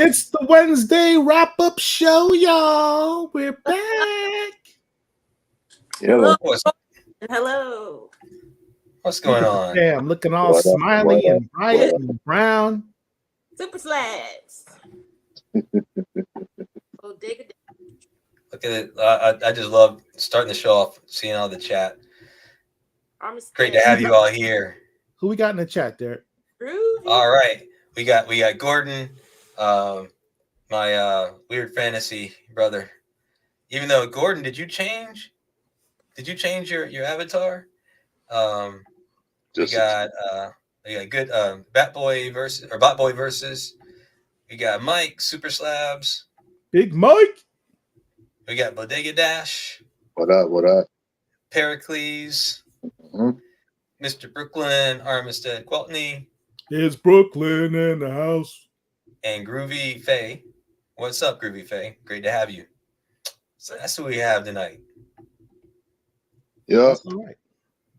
It's the Wednesday wrap-up show, y'all. We're back. Hello. Hello. What's going on? Damn, looking all smiley and bright and brown. Super Slags. Oh, dig it. Look at it. I just love starting the show off, seeing all the chat. Great to have you all here. Who we got in the chat, Derek? All right. We got Gordon, my weird fantasy brother. Even though Gordon, did you change your avatar? We got good Batboy versus. We got Mike, Super Slabs. Big Mike. We got Bodega Dash. What up? Pericles. Mm-hmm. Mr. Brooklyn, Armistead Queltney. It's Brooklyn in the house. And Groovy Faye. What's up, Groovy Faye? Great to have you. So that's who we have tonight. Yeah.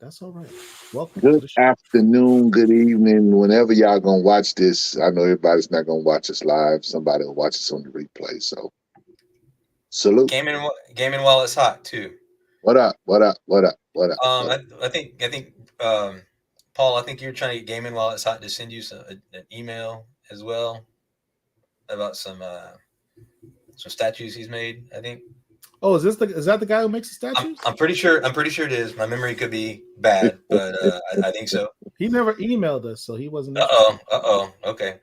That's all right. Welcome. Good afternoon, good evening. Whenever y'all gonna watch this, I know everybody's not gonna watch us live. Somebody will watch us on the replay. So salute. Gaming while it's hot too. What up? I think Paul, I think you're trying to get Gaming While It's Hot to send you an email as well about some statues he's made, I think. Oh, is that the guy who makes the statues? I'm pretty sure it is. My memory could be bad, but I think so. He never emailed us, so he wasn't. Okay.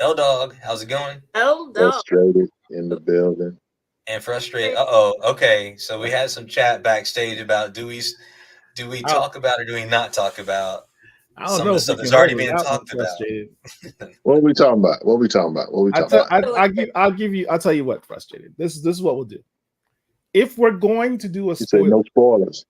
L Dog, how's it going? L Dog. Frustrated in the building. And frustrated. Okay. So we had some chat backstage about do we talk about or do we not talk about some of the stuff that's already being talked about? What are we talking about? I'll tell you what, frustrated. This is what we'll do. If we're going to do a spoiler,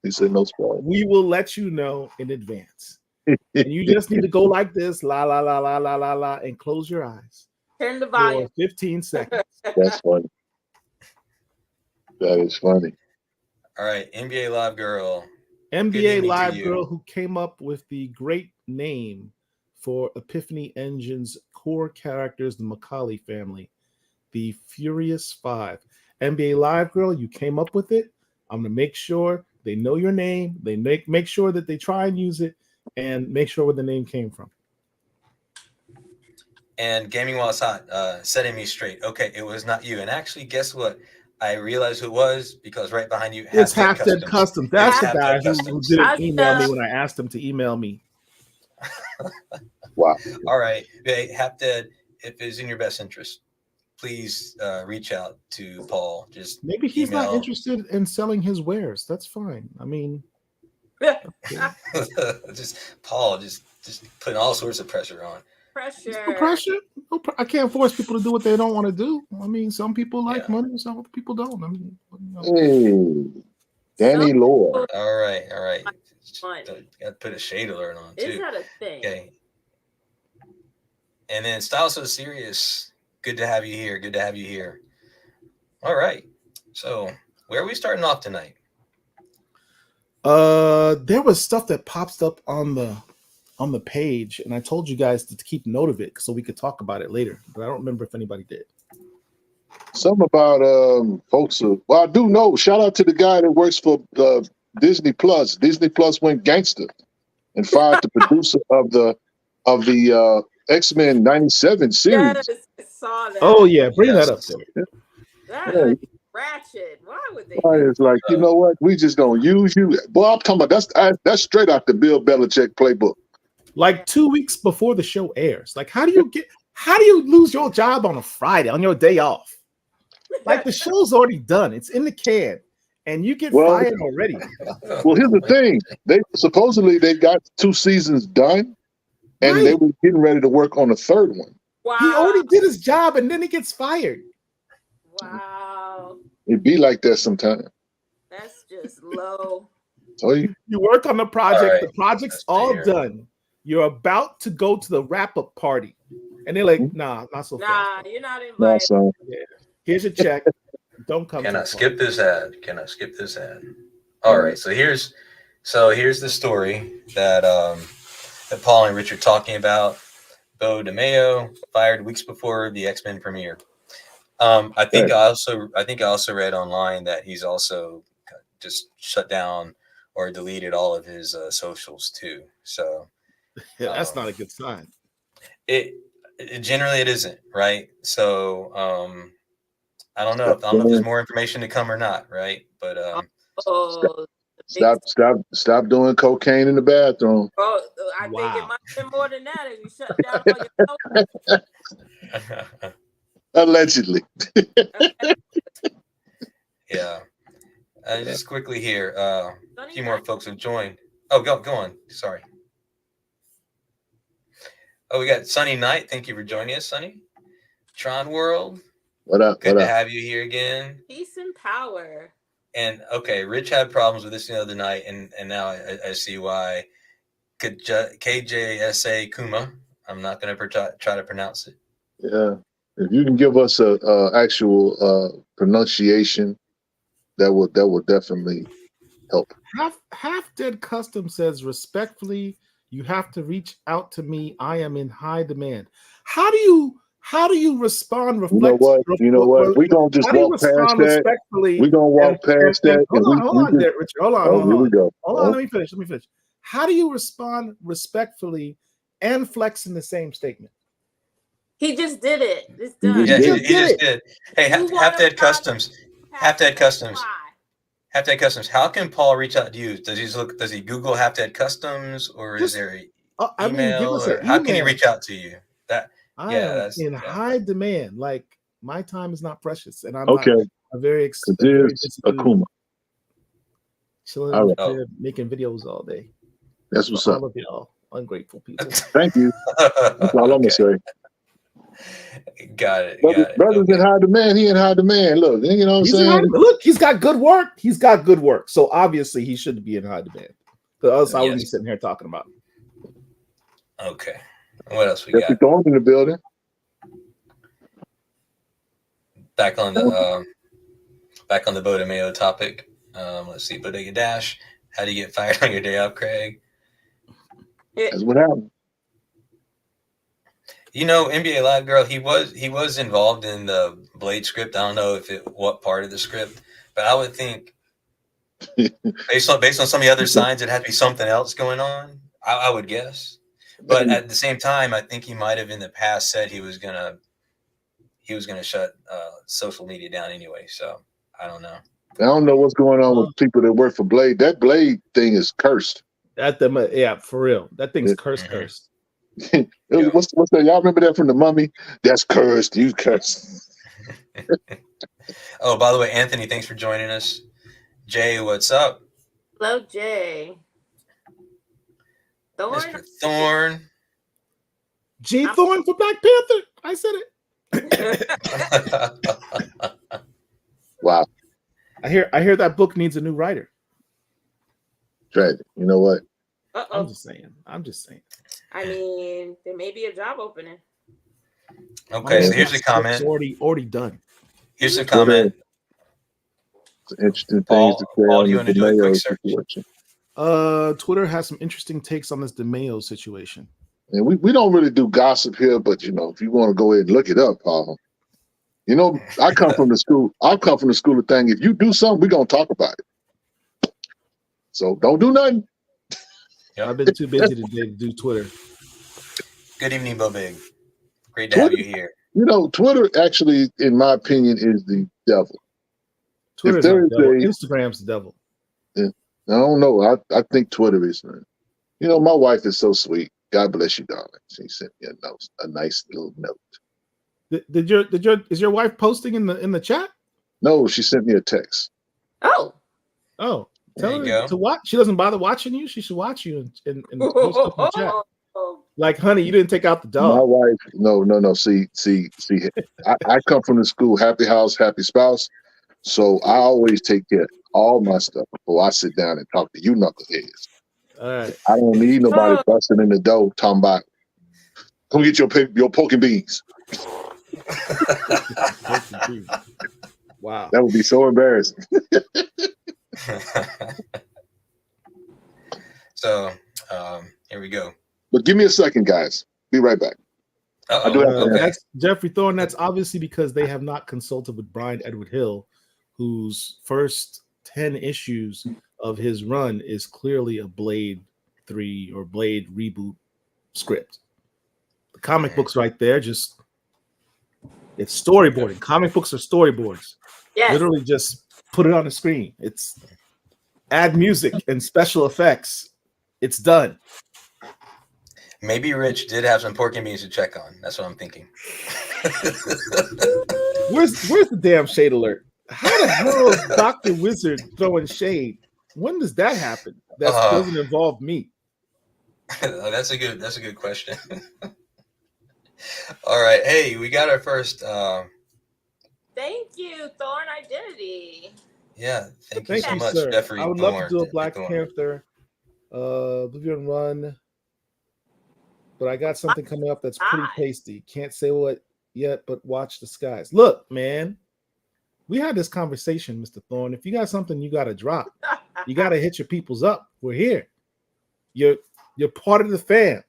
he said no spoilers. We will let you know in advance. And you just need to go like this, la la la la la la la, and close your eyes. Turn the volume. For 15 seconds. That's funny. That is funny. All right, NBA Live Girl. NBA Live Girl, who came up with the great name for Epiphany Engine's core characters, the Macaulay family, the Furious Five. NBA Live Girl, you came up with it. I'm going to make sure they know your name. They make sure that they try and use it and make sure where the name came from. And Gaming While It's Hot, setting me straight. Okay, it was not you. And actually, guess what? I realized who it was because right behind you, it's Half Dead Custom. That's the guy who didn't email me when I asked him to email me. Wow. All right. Hey, Half Dead, if it's in your best interest, please reach out to Paul. Just maybe he's not interested in selling his wares. That's fine. I mean, just Paul, just putting all sorts of pressure on. Pressure. I can't force people to do what they don't want to do. I mean, some people like money, some people don't. I mean, Hey, Danny Lord. All right. Got to put a shade alert on too. Is that a thing? Okay. And then Style So Serious. Good to have you here. All right. So where are we starting off tonight? There was stuff that pops up on the page, and I told you guys to keep note of it so we could talk about it later, but I don't remember if anybody did. Something about folks. Well, I do know. Shout out to the guy that works for Disney Plus. Disney Plus went gangster and fired the producer of the X-Men '97 series. Yes, I saw that. Oh yeah, bring that up there. That is ratchet. Why would they? It's like, you know what? We just gonna use you. Boy, I'm talking about that's straight out the Bill Belichick playbook. Like 2 weeks before the show airs. Like, how do you lose your job on a Friday on your day off? Like, the show's already done. It's in the can. And you get fired already. Well, here's the thing. They got 2 seasons done, and they were getting ready to work on a third one. Wow. He already did his job, and then he gets fired. Wow. It'd be like that sometimes. That's just low. So you work on the project. The project's all done. You're about to go to the wrap-up party. And they're like, nah, not so fast. Nah, you're not invited. Yeah. Here's your check. Don't come. Cannot skip this ad. All right. So here's the story that Paul and Rich are talking about Bo DeMeo fired weeks before the X-Men premiere. I think I also read online that he's also just shut down or deleted all of his socials too. So Yeah, that's not a good sign. It generally it isn't, right? So I don't know if there's more information to come or not, right? But stop doing cocaine in the bathroom. Bro, I think it might have been more than that if you shut down all your Allegedly. Yeah. Just quickly here, a few more folks have joined. Oh, go on. Sorry. Oh, we got Sunny Knight. Thank you for joining us, Sunny. Tron World. What up? Good to have you here again. Peace and power. And okay, Rich had problems with this the other night, and now I see why. KJSA Kuma. I'm not going to try to pronounce it. Yeah, if you can give us a actual pronunciation, that would definitely help. Half Dead Custom says respectfully, you have to reach out to me. I am in high demand. How do you respond? You know what? We're gonna just walk past that. We're gonna walk past that. Hold on, Richard. Hold on. Here we go. Hold on. Let me finish. How do you respond respectfully and flex in the same statement? He just did it. It's done. Yeah, he just did. Hey, Half Dead Customs. Half Dead Customs. How can Paul reach out to you? Does he Google Half Dead Customs, or is there an email? How can he reach out to you? I am in high demand. Like, my time is not precious, and I'm okay. Not a very Akuma. Chilling out there making videos all day. That's what's up. All of y'all ungrateful people. Thank you. That's all I'm gonna say. Got it. Brother's in high demand. He in high demand. Look, you know what I'm saying? Look, he's got good work. So obviously he should be in high demand. Because else I wouldn't be sitting here talking about him. Okay. What else we got? Thorne in the building. Back on the Bo DeMeo topic. Let's see, Bodega Dash. How do you get fired on your day off, Craig? That's what happened. You know, NBA Live Girl, he was involved in the Blade script. I don't know what part of the script, but I would think based on some of the other signs, it had to be something else going on. I would guess. But at the same time, I think he might have in the past said he was gonna shut social media down anyway. So I don't know. I don't know what's going on with people that work for Blade. That Blade thing is cursed. Yeah, for real. That thing's cursed. What's that? Y'all remember that from The Mummy? That's cursed. You cursed. Oh, by the way, Anthony, thanks for joining us. Jay, what's up? Hello, Jay. Mr. Thorne. G. Thorne for Black Panther. I said it. Wow. I hear that book needs a new writer. Tragic. You know what? I'm just saying. I mean, there may be a job opening. Okay, so here's a comment. It's already done. Here's a comment. It's interesting things to say. Paul, do you want to do a quick search? Twitter has some interesting takes on this DeMeo situation. And we don't really do gossip here, but you know, if you want to go ahead and look it up, Paul. You know, I come from the school of thing. If you do something, we're gonna talk about it. So don't do nothing. Yep. I've been too busy today to do Twitter. Good evening, Bo Big. Great to have you here. You know, Twitter actually, in my opinion, is the devil. Twitter's the devil. Instagram's the devil. Yeah, I don't know. I think Twitter is. You know, my wife is so sweet. God bless you, darling. She sent me a nice little note. Is your wife posting in the chat? No, she sent me a text. Oh. Tell her to watch. She doesn't bother watching you. She should watch you and post up in the chat. Like, honey, you didn't take out the dog. My wife, no. See. I come from the school, happy house, happy spouse. So I always take care of all my stuff before I sit down and talk to you knuckleheads. All right. I don't need nobody busting in the door talking about, come get your poking beans. Wow. That would be so embarrassing. So here we go. But give me a second, guys. Be right back. I do have to That's Jeffrey Thorne. That's obviously because they have not consulted with Brian Edward Hill, whose first 10 issues of his run is clearly a Blade 3 or Blade reboot script. The comic book's right there. Just it's storyboarding. Comic books are storyboards. Yes. Literally just put it on the screen. It's add music and special effects. It's done. Maybe Rich did have some pork and beans to check on. That's what I'm thinking. Where's the damn shade alert? How the hell is Dr. Wizard throwing shade? When does that happen? That doesn't involve me. That's a good question. All right. Hey, we got our first Thank you, Thorn Identity. Yeah, thank you so much, sir. Jeffrey. I would love to do a Black Panther Oblivion run, but I got something coming up that's pretty tasty. Can't say what yet, but watch the skies. Look, man, we had this conversation, Mr. Thorne. If you got something you got to drop, you got to hit your peoples up. We're here. You're part of the fam.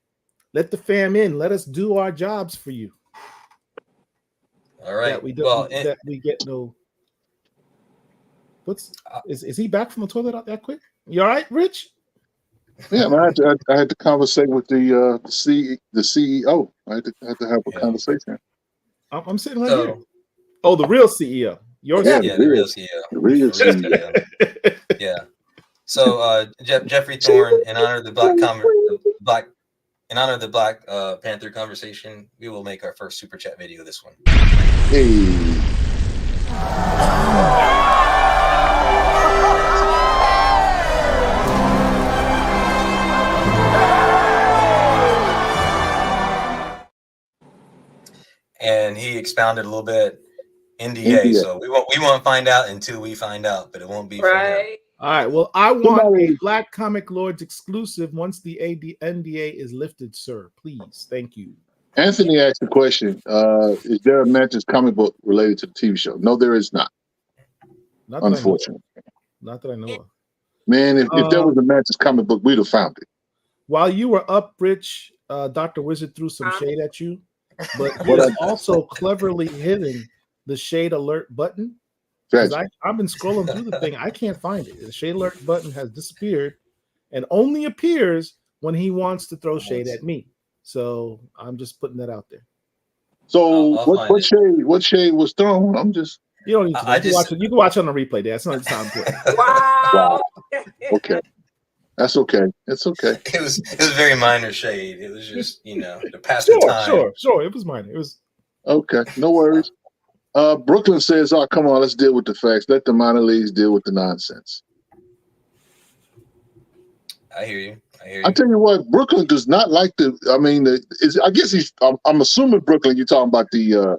Let the fam in. Let us do our jobs for you. All right. That we don't, that we get no. Is he back from the toilet that quick? You all right, Rich? Yeah, man, I had to conversate with the CEO. I had to have a conversation. I'm sitting right here. Oh, the real CEO. The real CEO. The real CEO. Yeah. So Jeffrey Thorne, in honor of the Black Panther conversation, we will make our first super chat video. This one. Hey. And he expounded a little bit NDA. So we won't find out until we find out, but it won't be right. All right. Well, I want a Black Comic Lords exclusive once the NDA is lifted, sir. Please. Thank you. Anthony asked the question, is there a Mantis comic book related to the TV show? No, there is not. Unfortunately. Not that I know of. Man, if there was a Mantis comic book, we'd have found it. While you were up, Rich, Dr. Wizard threw some shade at you, but he is also cleverly hitting the shade alert button. I've been scrolling through the thing. I can't find it. The shade alert button has disappeared and only appears when he wants to throw shade at me. So I'm just putting that out there. So what shade was thrown? I'm just. You don't need to. You can watch on the replay. There, it's not important. Wow. Okay, that's okay. It's okay. It was very minor shade. It was just to pass the time. Sure. It was minor. It was okay. No worries. Brooklyn says, "Oh, come on, let's deal with the facts. Let the minor leagues deal with the nonsense." I hear you. I tell you what, Brooklyn does not like the. I mean, I guess he's. I'm assuming Brooklyn. You're talking about the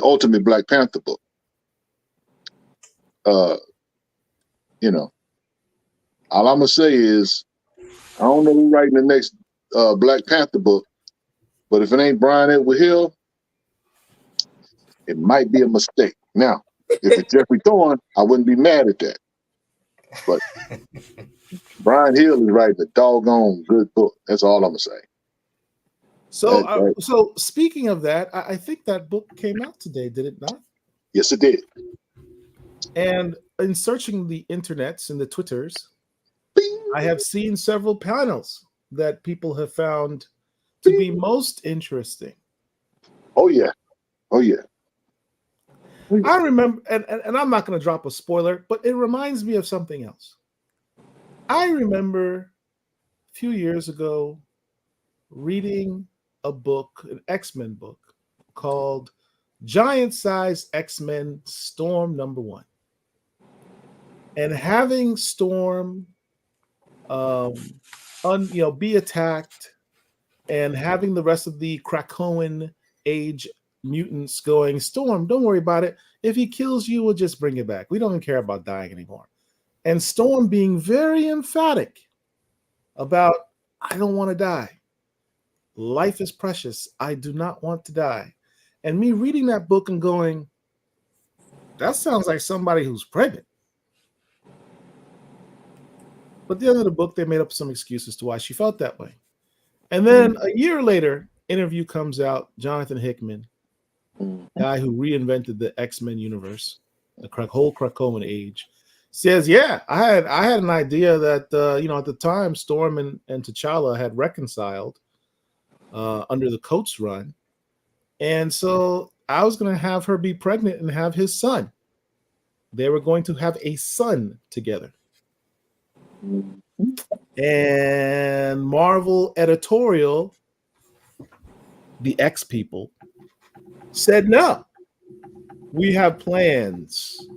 Ultimate Black Panther book. All I'm gonna say is, I don't know who's writing the next Black Panther book, but if it ain't Brian Edward Hill, it might be a mistake. Now, if it's Jeffrey Thorne, I wouldn't be mad at that. But Brian Hill is writing a doggone good book. That's all I'm gonna say. So, so speaking of that, I think that book came out today. Did it not? Yes, it did. And in searching the internets and the Twitters, I have seen several panels that people have found to be most interesting. Oh yeah. I remember, and I'm not going to drop a spoiler, but it reminds me of something else. I remember a few years ago reading a book, an X-Men book called Giant Size X-Men Storm #1. And having Storm be attacked and having the rest of the Krakoan age mutants going, Storm, don't worry about it. If he kills you, we'll just bring it back. We don't care about dying anymore. And Storm being very emphatic about, I don't want to die. Life is precious. I do not want to die. And me reading that book and going, that sounds like somebody who's pregnant. But at the end of the book, they made up some excuses to why she felt that way. And then a year later, interview comes out, Jonathan Hickman, guy who reinvented the X-Men universe, the whole Krakoan age, says, "Yeah, I had an idea that at the time Storm and T'Challa had reconciled under the Coates run, and so I was going to have her be pregnant and have his son. They were going to have a son together." And Marvel editorial, the X people, said, "No, we have plans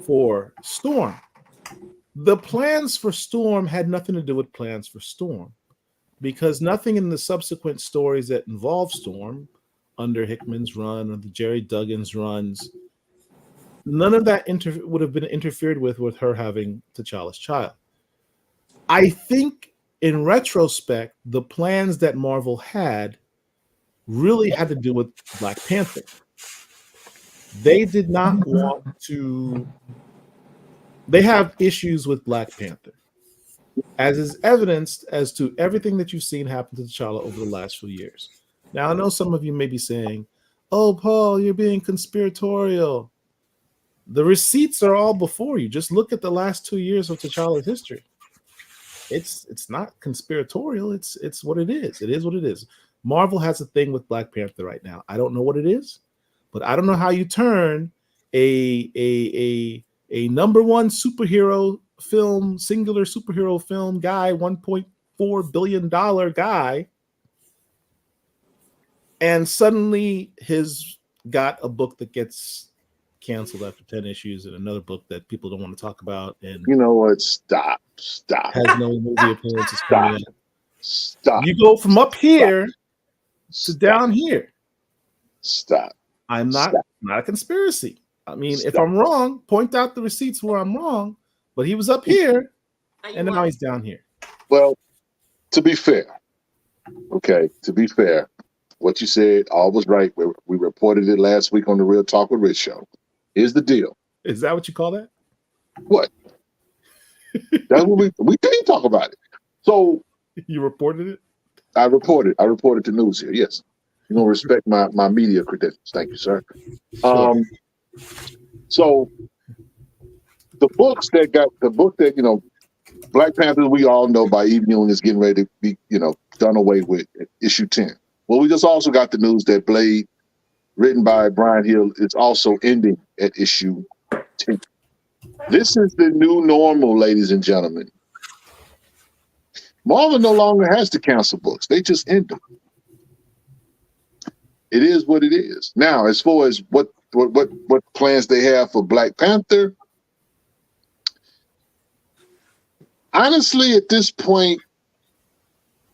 for Storm." The plans for Storm had nothing to do with plans for Storm, because nothing in the subsequent stories that involve Storm under Hickman's run or the Jerry Duggan's runs, none of that would have been interfered with her having T'Challa's child. I think in retrospect, the plans that Marvel had really had to do with Black Panther. They did not want to. They have issues with Black Panther, as is evidenced as to everything that you've seen happen to T'Challa over the last few years. Now, I know some of you may be saying, "Oh, Paul, you're being conspiratorial." The receipts are all before you. Just look at the last 2 years of T'Challa's history. It's not conspiratorial. It's what it is. It is what it is. Marvel has a thing with Black Panther right now. I don't know what it is, but I don't know how you turn a number one superhero film, singular superhero film guy, $1.4 billion guy, and suddenly he's got a book that gets canceled after 10 issues and another book that people don't want to talk about. And you know what? Stop. Has no movie appearances coming out. Stop. You go from up here to down here. Stop. I'm not a conspiracy. I mean, if I'm wrong, point out the receipts where I'm wrong. But he was up here, and now he's down here. Well, to be fair, what you said all was right. We reported it last week on the Real Talk with Rich show. Here's the deal. Is that what you call that? What? That's what we did talk about it. So you reported it? I reported the news here. Yes. You don't respect my media credentials. Thank you, sir. Sure. So the book that Black Panther, we all know by Eve Ewing is getting ready to be, done away with at issue 10. Well, we just also got the news that Blade, written by Brian Hill, is also ending at issue 10. This is the new normal, ladies and gentlemen. Marvel no longer has to cancel books. They just end them. It is what it is. Now, as far as what plans they have for Black Panther, honestly, at this point,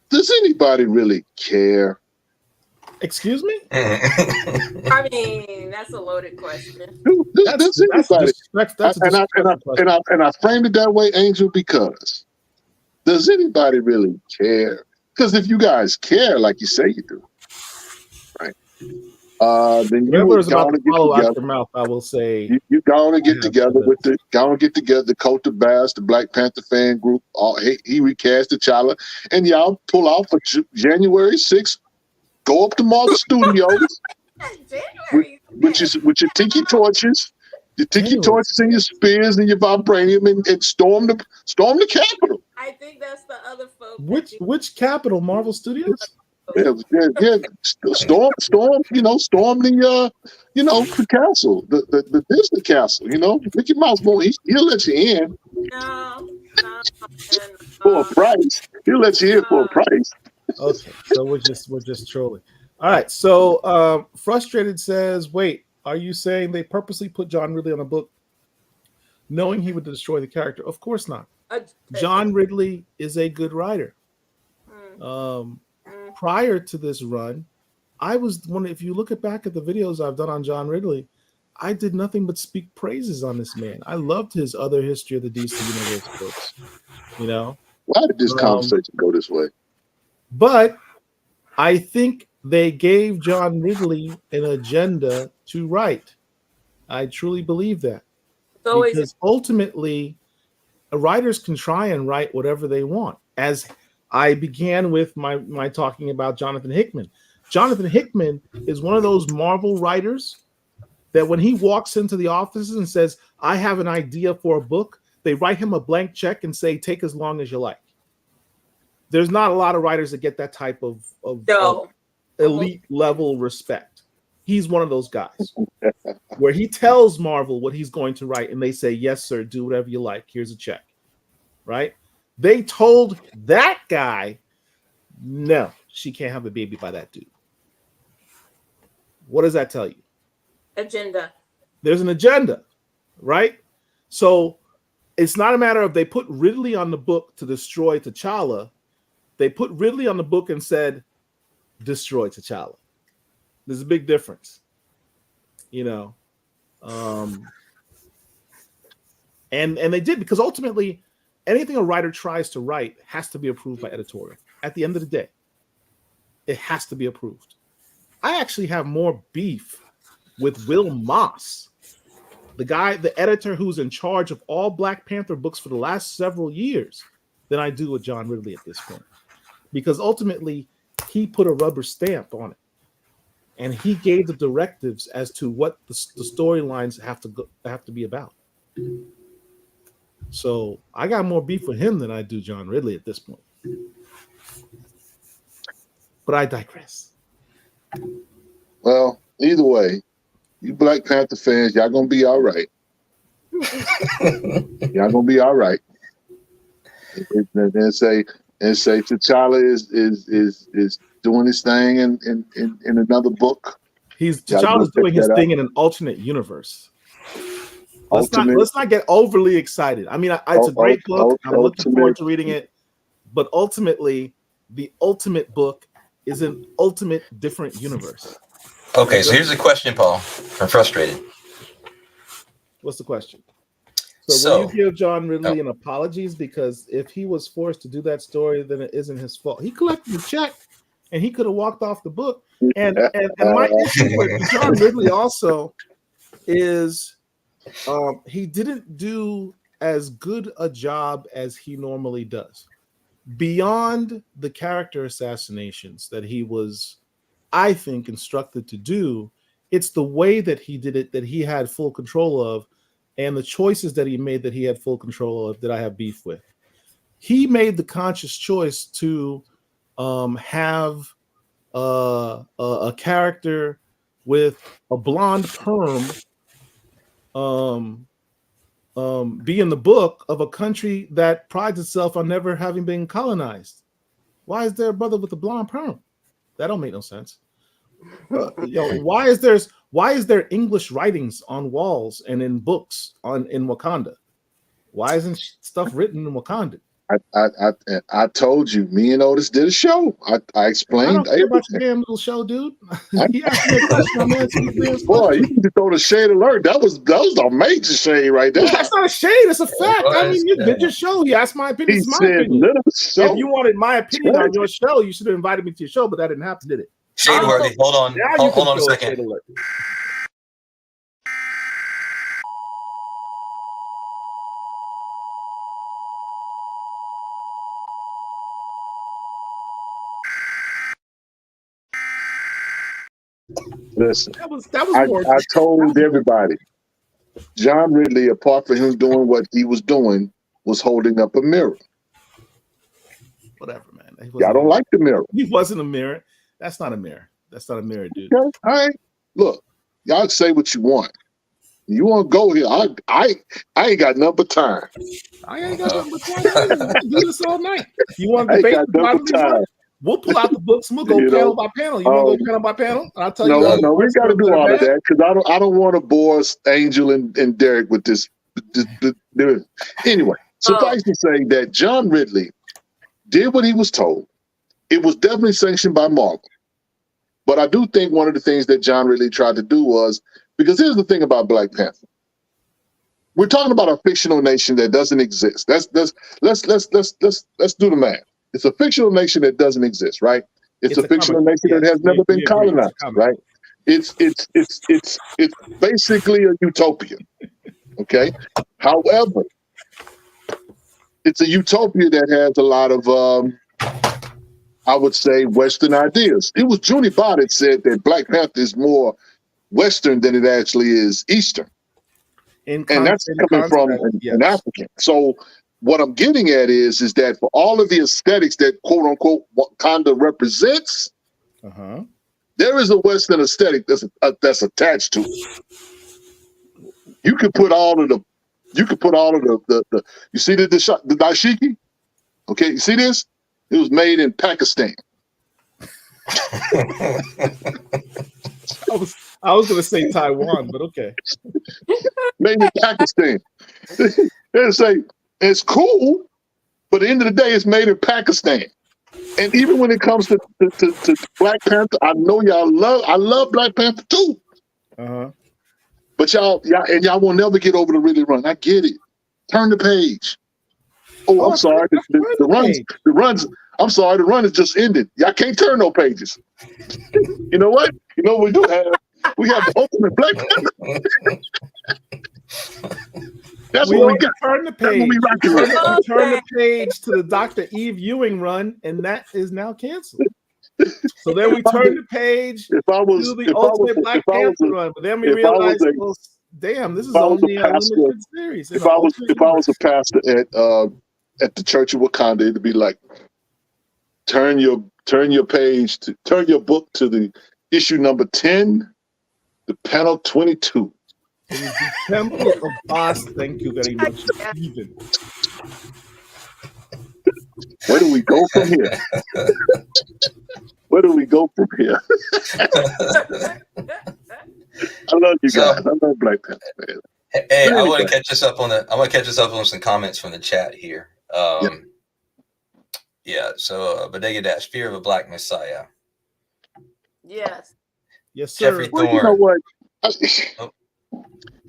does anybody really care? Excuse me? I mean, that's a loaded question. Does anybody? And I framed it that way, Angel, because does anybody really care? Because if you guys care, like you say you do, right? Then you whoever is about to follow out your mouth, I will say you going to get together with the Kota Bass, the Black Panther fan group. He recast T'Challa, and y'all pull out for January 6th. Go up to Marvel Studios with your tiki torches, and your spears and your vibranium, and storm the Capitol. I think that's the other folks. Which Capitol? Marvel Studios? Yeah. Storm the castle, the Disney castle. Mickey Mouse he'll let you in. No. For a price. He'll let you in for a price. Okay, so we're just trolling. All right, so Frustrated says, wait, are you saying they purposely put John Ridley on a book knowing he would destroy the character? Of course not. John Ridley is a good writer. Prior to this run, if you look back at the videos I've done on John Ridley, I did nothing but speak praises on this man. I loved his other History of the DC Universe books. Why did this conversation go this way? But I think they gave John Ridley an agenda to write. I truly believe that. Because ultimately, writers can try and write whatever they want. As I began with my talking about Jonathan Hickman. Jonathan Hickman is one of those Marvel writers that when he walks into the offices and says, I have an idea for a book, they write him a blank check and say, take as long as you like. There's not a lot of writers that get that type of elite level respect. He's one of those guys where he tells Marvel what he's going to write and they say, yes, sir, do whatever you like. Here's a check, right? They told that guy, no, she can't have a baby by that dude. What does that tell you? Agenda. There's an agenda, right? So it's not a matter of they put Ridley on the book to destroy T'Challa. They put Ridley on the book and said, destroy T'Challa. There's a big difference, you know. And they did, because ultimately anything a writer tries to write has to be approved by editorial. At the end of the day, it has to be approved. I actually have more beef with Will Moss, the editor who's in charge of all Black Panther books for the last several years, than I do with John Ridley at this point. Because ultimately, he put a rubber stamp on it. And he gave the directives as to what the storylines have to be about. So I got more beef with him than I do John Ridley at this point. But I digress. Well, either way, you Black Panther fans, y'all gonna be all right. Y'all gonna be all right. And say T'Challa is doing his thing in another book. T'Challa's doing his thing in an alternate universe. Let's not get overly excited. I mean, it's a great book. I'm looking forward to reading it. But ultimately, the ultimate book is an ultimate different universe. Okay, so here's a question, Paul. I'm frustrated. What's the question? So will you give John Ridley an apologies? Because if he was forced to do that story, then it isn't his fault. He collected the check, and he could have walked off the book. And my issue with John Ridley also is he didn't do as good a job as he normally does. Beyond the character assassinations that he was, I think, instructed to do, it's the way that he did it that he had full control of, and the choices that he made that he had full control of that I have beef with. He made the conscious choice to have a character with a blonde perm be in the book of a country that prides itself on never having been colonized. Why is there a brother with a blonde perm? That don't make no sense. Why is there English writings on walls and in books in Wakanda? Why isn't stuff written in Wakanda? I told you, me and Otis did a show. I explained. I don't care about your damn little show, dude. He asked me a question. I'm answering the boy, you need to throw the shade alert. That was a major shade right there. That's not a shade. It's a fact. I mean, you did your show. He asked my opinion. It's my opinion. If you wanted my opinion on your show, you should have invited me to your show, but that didn't happen, did it? Shade worthy. Hold on. Hold on a second. Listen, that was I told everybody, John Ridley, apart from him doing what he was doing, was holding up a mirror. Whatever, man. Y'all don't like the mirror. He wasn't a mirror. That's not a mirror. That's not a mirror, dude. Okay. All right. Look, y'all say what you want. You want to go here? I ain't got nothing but time. I ain't got nothing but time. Do this all night. You want to debate? We'll pull out the books and we'll go panel by panel. You want to go panel by panel? I'll tell you. No, we got to do all of that because I don't want to bore Angel and Derek with this. Anyway, suffice to say that John Ridley did what he was told. It was definitely sanctioned by Marvel. But I do think one of the things that John Ridley tried to do was, because here's the thing about Black Panther. We're talking about a fictional nation that doesn't exist. Let's do the math. It's a fictional nation that doesn't exist, right? It's a fictional nation that has never been colonized, right? It's basically a utopia. Okay. However, it's a utopia that has a lot of I would say Western ideas. It was Junie Barr said that Black Panther is more Western than it actually is Eastern. And that's coming from an African. So what I'm getting at is that for all of the aesthetics that quote unquote Wakanda represents, there is a Western aesthetic that's attached to it. You could put all of the you see the dashiki? Okay, you see this? It was made in Pakistan. I was gonna say Taiwan, but okay. Made in Pakistan. They say it's cool, but at the end of the day, it's made in Pakistan. And even when it comes to Black Panther, I know I love Black Panther too. But y'all will never get over the really run. I get it. Turn the page. Oh, I'm sorry. The runs. I'm sorry. The run has just ended. Y'all can't turn no pages. You know what? You know what we do have? We have the ultimate Black Panther. That's what we got. Turn the page. Turn the page to the Dr. Eve Ewing run, and that is now canceled. So then we turn the page to the ultimate Black Panther run, but then we realized, well, damn, this is only a limited series. If I was a pastor at the Church of Wakanda, it'd be like, turn your book to the issue number 10, the panel 22. The Temple of Boss. Thank you very much, Stephen. Where do we go from here? Where do we go from here? I love you guys. I love Black Panther, man. Hey, I want to catch us up on some comments from the chat here. So Bodega Dash, Fear of a Black Messiah. Yes. Yes, sir. Jeffrey Thorne. You know what?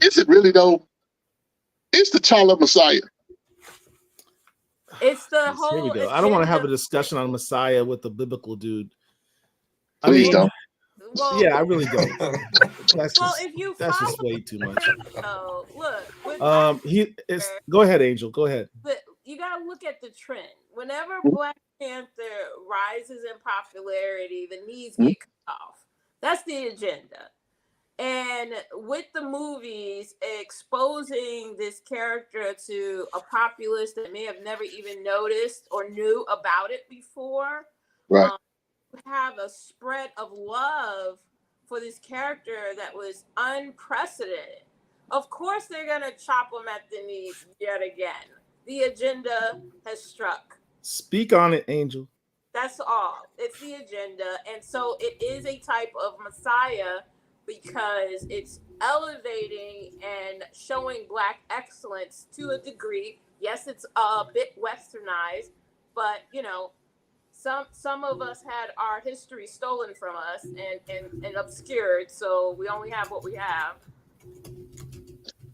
Is it really though? It's the child of Messiah. It's the whole. Here we go. I don't want to have a discussion on Messiah with the biblical dude. Please don't. Well, yeah, I really don't. That's just way too much. Look. Go ahead, Angel. Go ahead. But you gotta look at the trend. Whenever Black Panther rises in popularity, the knees get cut off. That's the agenda. And with the movies exposing this character to a populace that may have never even noticed or knew about it before, right? Have a spread of love for this character that was unprecedented. Of course, they're gonna chop him at the knees yet again. The agenda has struck. Speak on it, Angel. That's all. It's the agenda, and so it is a type of Messiah. Because it's elevating and showing Black excellence to a degree. Yes, it's a bit westernized, but you know, some of us had our history stolen from us and obscured, so we only have what we have.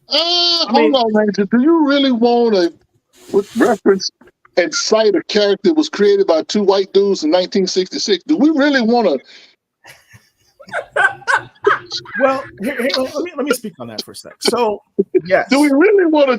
Hold on, man. Do you really want to reference and cite a character that was created by two white dudes in 1966? Do we really want to? Well, here, let me speak on that for a sec. So, yes. Do we really want to?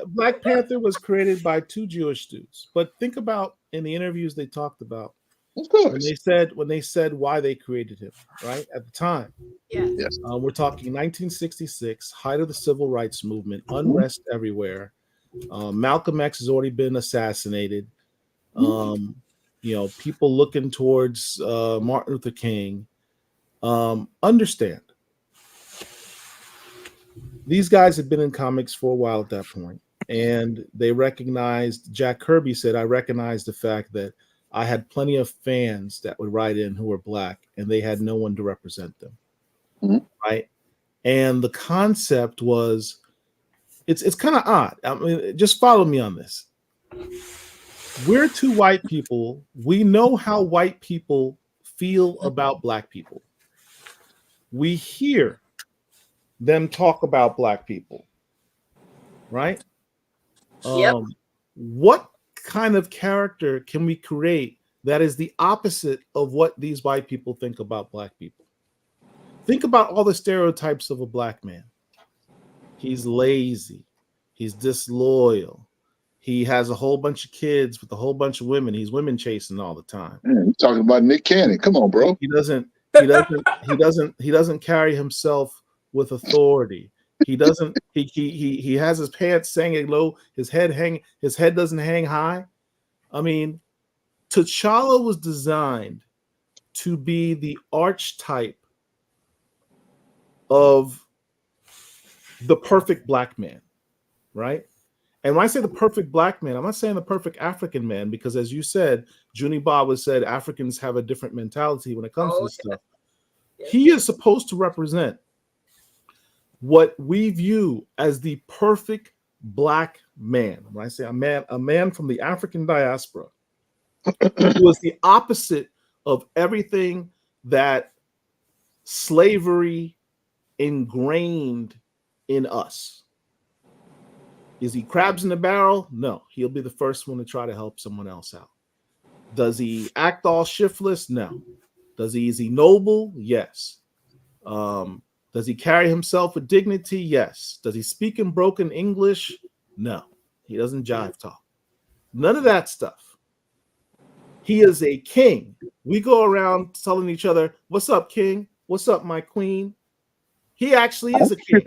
Black Panther was created by two Jewish dudes. But think about in the interviews they talked about. Of course. When they said why they created him, right? At the time. Yes. We're talking 1966, height of the civil rights movement, unrest everywhere. Malcolm X has already been assassinated. People looking towards Martin Luther King. Understand, these guys had been in comics for a while at that point, and they recognized, Jack Kirby said, I recognized the fact that I had plenty of fans that would write in who were Black, and they had no one to represent them, right? And the concept was, it's kind of odd. I mean, just follow me on this. We're two white people. We know how white people feel about Black people. We hear them talk about Black people, right? Yep. What kind of character can we create that is the opposite of what these white people think about Black people? Think about all the stereotypes of a Black man. He's lazy. He's disloyal. He has a whole bunch of kids with a whole bunch of women. He's women chasing all the time. You're talking about Nick Cannon. Come on, bro. He doesn't carry himself with authority. He doesn't. He has his pants hanging low. His head doesn't hang high. I mean, T'Challa was designed to be the archetype of the perfect black man, right? And when I say the perfect black man, I'm not saying the perfect African man, because as you said, Junie Bob has said Africans have a different mentality when it comes to this stuff. He is supposed to represent what we view as the perfect black man. When I say a man from the African diaspora, who was the opposite of everything that slavery ingrained in us. Is he crabs in the barrel? No. He'll be the first one to try to help someone else out. Does he act all shiftless? No. Is he noble? Yes. Does he carry himself with dignity? Yes. Does he speak in broken English? No. He doesn't jive talk. None of that stuff. He is a king. We go around telling each other, "What's up, king? What's up, my queen?" He actually is a king.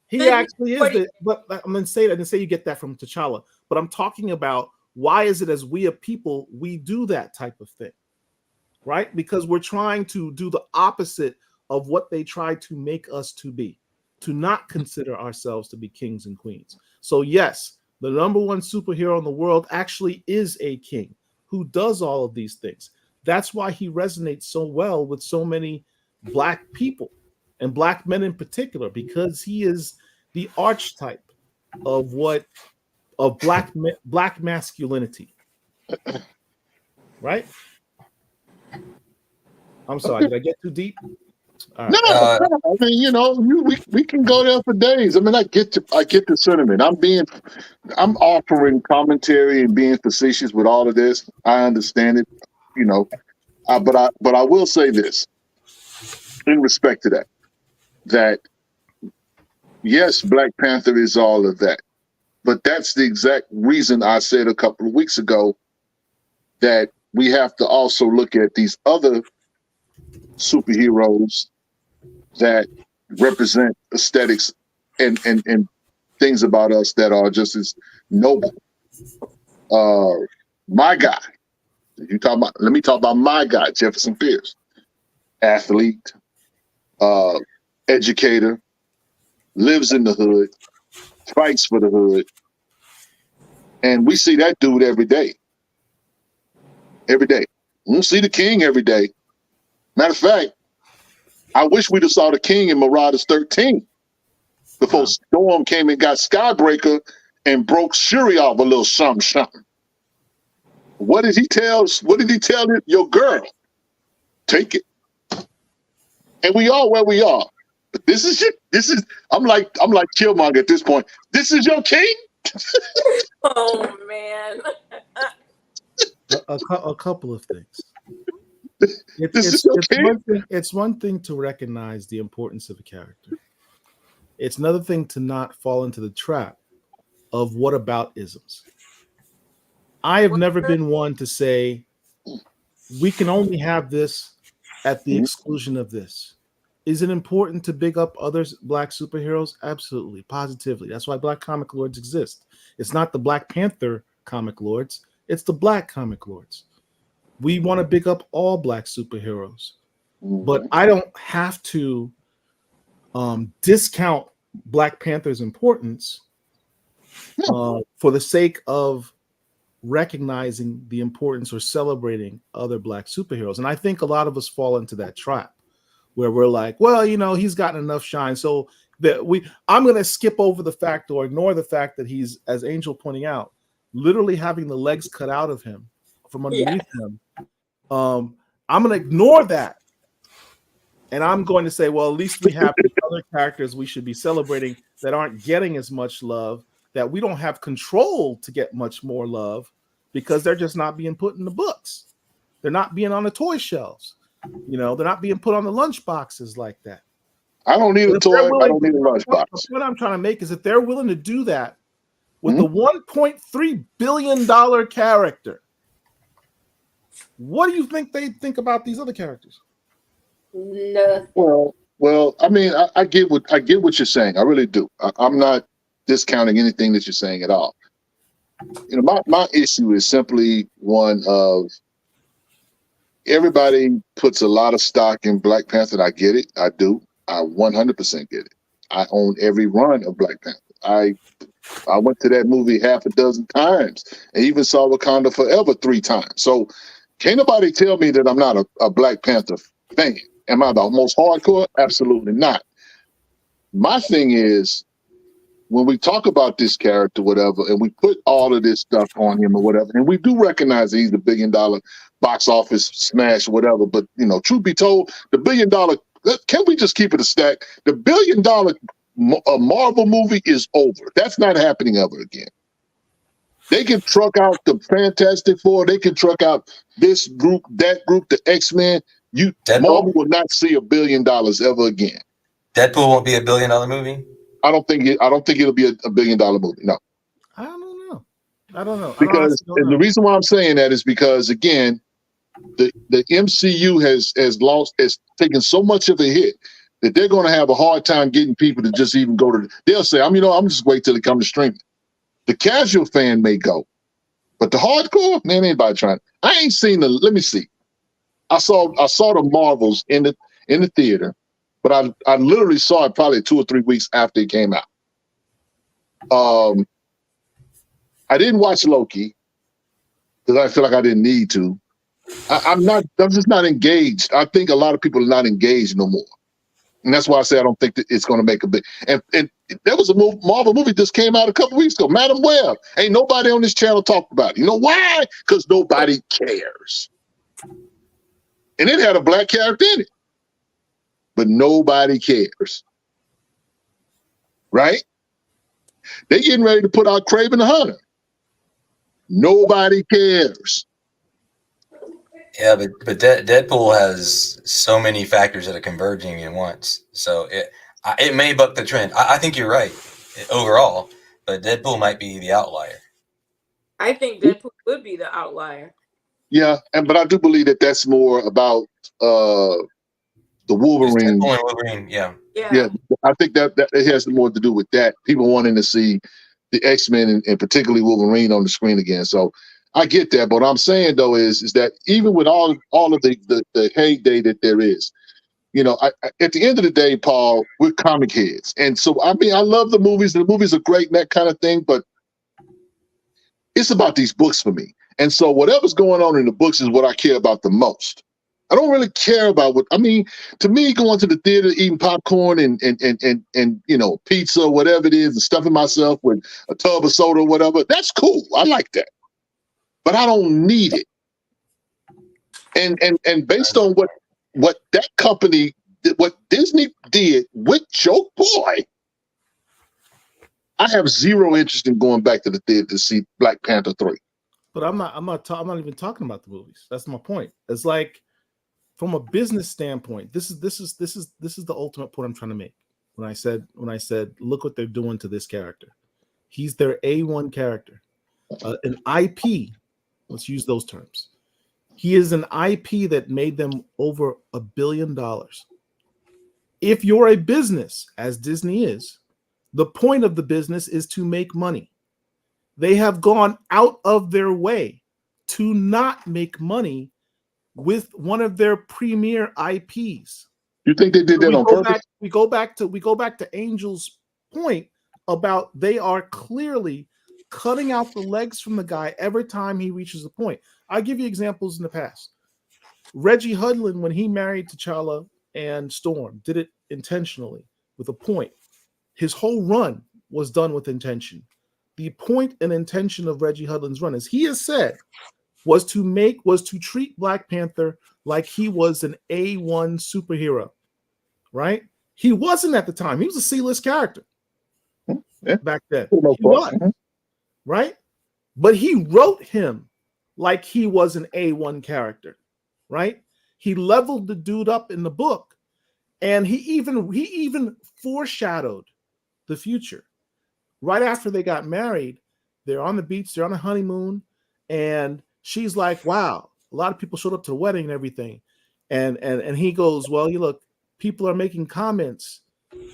He actually is. But I'm going to say that. I didn't say you get that from T'Challa. But I'm talking about why is it as we a people, we do that type of thing, right? Because we're trying to do the opposite of what they try to make us to be, to not consider ourselves to be kings and queens. So yes, the number one superhero in the world actually is a king who does all of these things. That's why he resonates so well with so many black people and black men in particular, because he is the archetype of black masculinity. Right? I'm sorry, did I get too deep? Right. No, I mean, we can go there for days. I mean, I get the sentiment. I'm offering commentary and being facetious with all of this. I understand it, but I will say this in respect to that yes, Black Panther is all of that, but that's the exact reason I said a couple of weeks ago that we have to also look at these other superheroes that represent aesthetics and things about us that are just as noble. My guy, let me talk about my guy, Jefferson Pierce, athlete, educator, lives in the hood, fights for the hood, and we see that dude every day. Every day. We don't see the king every day. Matter of fact, I wish we'd have saw the king in Marauders 13 before Storm came and got Skybreaker and broke Shuri off a little something. What did he tell your girl? Take it. And we are where we are. But I'm like Killmonger at this point. This is your king? Oh man. A couple of things. It's one thing to recognize the importance of a character. It's another thing to not fall into the trap of whataboutisms. I have never been one to say we can only have this at the exclusion of this. Is it important to big up others Black superheroes? Absolutely, positively. That's why Black comic lords exist. It's not the Black Panther comic lords. It's the Black comic lords. We want to big up all Black superheroes, but I don't have to discount Black Panther's importance for the sake of recognizing the importance or celebrating other Black superheroes. And I think a lot of us fall into that trap where we're like, well, he's gotten enough shine, so that I'm going to skip over the fact or ignore the fact that he's, as Angel pointing out, literally having the legs cut out of him from underneath him. I'm going to ignore that. And I'm going to say, well, at least we have other characters we should be celebrating that aren't getting as much love, that we don't have control to get much more love because they're just not being put in the books. They're not being on the toy shelves. They're not being put on the lunch boxes like that. I don't need a toy. I don't need a lunchbox. What I'm trying to make is that they're willing to do that with a $1.3 billion character. What do you think they think about these other characters? Nothing. Well, I mean, I get what you're saying. I really do. I'm not discounting anything that you're saying at all. You know, my issue is simply one of everybody puts a lot of stock in Black Panther. I get it. I do. I 100% get it. I own every run of Black Panther. I went to that movie half a dozen times and even saw Wakanda Forever 3 times. So can't nobody tell me that I'm not a Black Panther fan. Am I the most hardcore? Absolutely not. My thing is, when we talk about this character, whatever, and we put all of this stuff on him or whatever, and we do recognize he's the $1 billion box office smash, whatever, but, you know, truth be told, the $1 billion, can we just keep it a stack? The $1 billion Marvel movie is over. That's not happening ever again. They can truck out the Fantastic Four. They can truck out this group, that group, the X-Men. Marvel will not see $1 billion ever again. Deadpool won't be $1 billion movie. I don't think it'll be a $1 billion movie. No, I don't know. Because the reason why I'm saying that is because, again, the MCU has taken so much of a hit that they're going to have a hard time getting people to just even go to. They'll say, I'm just wait till they come to streaming. The casual fan may go, but the hardcore, man, anybody trying. I ain't seen the. Let me see. I saw the Marvels in the theater. But I literally saw it probably 2 or 3 weeks after it came out. I didn't watch Loki because I feel like I didn't need to. I'm just not engaged. I think a lot of people are not engaged no more. And that's why I say I don't think that it's going to make a big. And there was a Marvel movie just came out a couple weeks ago, Madam Web. Ain't nobody on this channel talked about it. You know why? Because nobody cares. And it had a Black character in it. But nobody cares, right? They getting ready to put out Kraven the Hunter. Nobody cares. Yeah, but Deadpool has so many factors that are converging at once. So it may buck the trend. I think you're right overall, but Deadpool might be the outlier. I think Deadpool would be the outlier. Yeah, but I do believe that that's more about the Wolverine. Wolverine, yeah. I think that it has more to do with that. People wanting to see the X-Men and particularly Wolverine on the screen again. So I get that. But what I'm saying though is that even with all of the heyday that there is, you know, at the end of the day, Paul, we're comic heads, and so I mean, I love the movies. The movies are great and that kind of thing, but it's about these books for me. And so whatever's going on in the books is what I care about the most. I don't really care about to me, going to the theater, eating popcorn and you know, pizza or whatever it is, and stuffing myself with a tub of soda or whatever, that's cool. I like that. But I don't need it. And based on what that company, what Disney did with Joke Boy, I have zero interest in going back to the theater to see Black Panther 3. But I'm not even talking about the movies. That's my point. It's like, from a business standpoint, this is the ultimate point I'm trying to make. When I said, look what they're doing to this character. He's their A1 character, an IP. Let's use those terms. He is an IP that made them over $1 billion. If you're a business, as Disney is, the point of the business is to make money. They have gone out of their way to not make money with one of their premier IPs. You think they did that on purpose? We go back to Angel's point about they are clearly cutting out the legs from the guy every time he reaches a point. I'll give you examples in the past. Reggie Hudlin, when he married T'Challa and Storm, did it intentionally with a point. His whole run was done with intention. The point and intention of Reggie Hudlin's run, as he has said, was to treat Black Panther like he was an A1 superhero, right? He wasn't at the time. He was a C-list character back then. He was, right? But he wrote him like he was an A1 character, right? He leveled the dude up in the book, and he even foreshadowed the future. Right after they got married, They're on the beach. They're on a honeymoon, and she's like, "Wow, a lot of people showed up to the wedding and everything." And he goes, "Well, you look, people are making comments.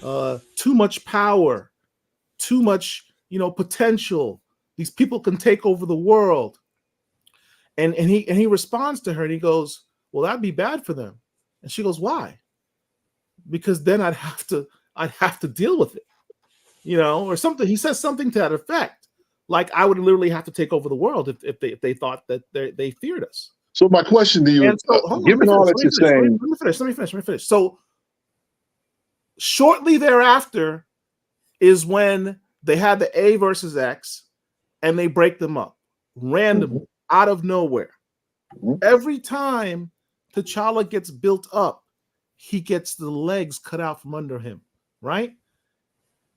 Too much power, too much, potential. These people can take over the world." And he responds to her and he goes, "Well, that'd be bad for them." And she goes, "Why?" "Because then I'd have to deal with it, or something." He says something to that effect, like I would literally have to take over the world if they thought that they feared us. So my question to you, given all that you're saying, let me finish. So shortly thereafter is when they had the A versus X, and they break them up randomly out of nowhere. Every time T'Challa gets built up, he gets the legs cut out from under him, right?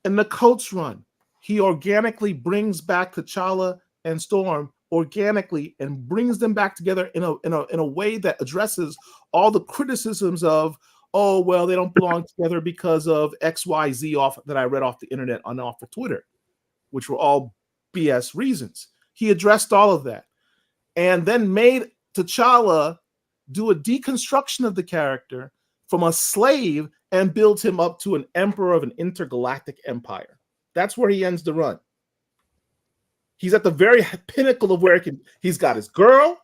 In the Coats run, he organically brings back T'Challa and Storm organically and brings them back together in a way that addresses all the criticisms of, oh, well, they don't belong together because of XYZ that I read off the internet and off of Twitter, which were all BS reasons. He addressed all of that and then made T'Challa do a deconstruction of the character from a slave and build him up to an emperor of an intergalactic empire. That's where he ends the run. He's at the very pinnacle of where he's got his girl.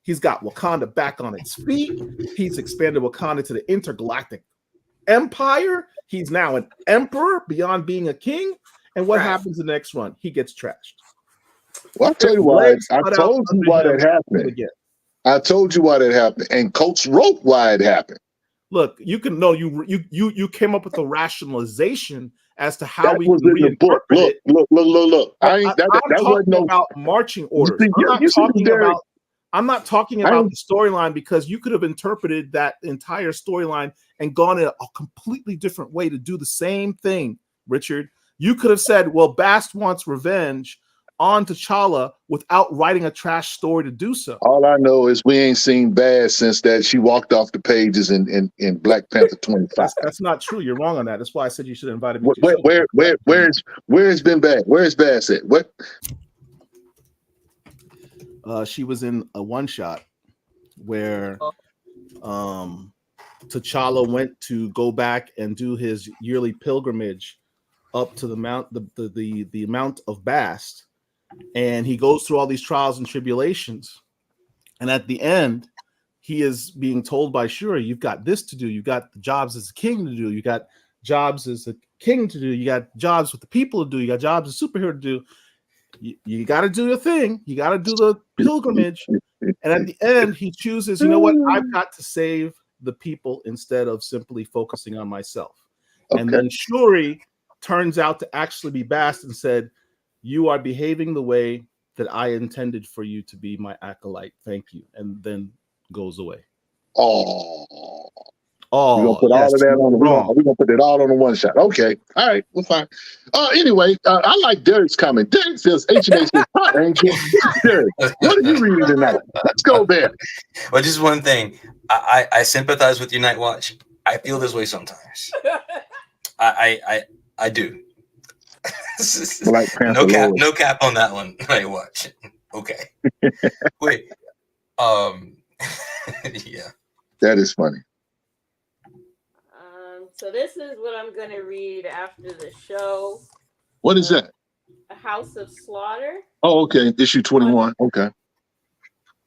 He's got Wakanda back on its feet. He's expanded Wakanda to the intergalactic empire. He's now an emperor beyond being a king. And what happens in the next run? He gets trashed. Well, I'll tell you why. I told you why that happened. I told you why that happened. And Coach wrote why it happened. Look, you came up with a rationalization as to how that we was can in the book. Look. I'm talking about marching orders. I'm not talking about the storyline, because you could have interpreted that entire storyline and gone in a completely different way to do the same thing, Richard. You could have said, well, Bast wants revenge on T'Challa without writing a trash story to do so. All I know is we ain't seen Baz since that she walked off the pages in Black Panther 25. That's not true. You're wrong on that. That's why I said you should have invited me. Where's been Baz? Where's Baz at? What? She was in a one shot where T'Challa went to go back and do his yearly pilgrimage up to the mount, the Mount of Bast. And he goes through all these trials and tribulations. And at the end, he is being told by Shuri, you've got this to do. You've got the jobs as a king to do. You got jobs as a king to do. You got jobs with the people to do. You got jobs as a superhero to do. You got to do your thing. You got to do the pilgrimage. And at the end, he chooses, you know what? I've got to save the people instead of simply focusing on myself. Okay. And then Shuri turns out to actually be Bast and said, you are behaving the way that I intended for you to be my acolyte. Thank you. And then goes away. Oh, we're gonna put all of that on the wrong. We're gonna put it all on the one shot. Okay, all right, we're fine. Anyway, I like Derek's comment. Derek says H&H is hot, ain't you? Derek, what are you reading tonight? Let's go there. Well, just one thing. I sympathize with your Night Watch. I feel this way sometimes. I do. No cap on that one. Night Watch. Okay. Wait. Yeah. That is funny. So this is what I'm going to read after the show. What is that? A House of Slaughter. Oh, okay. Issue 21. Okay.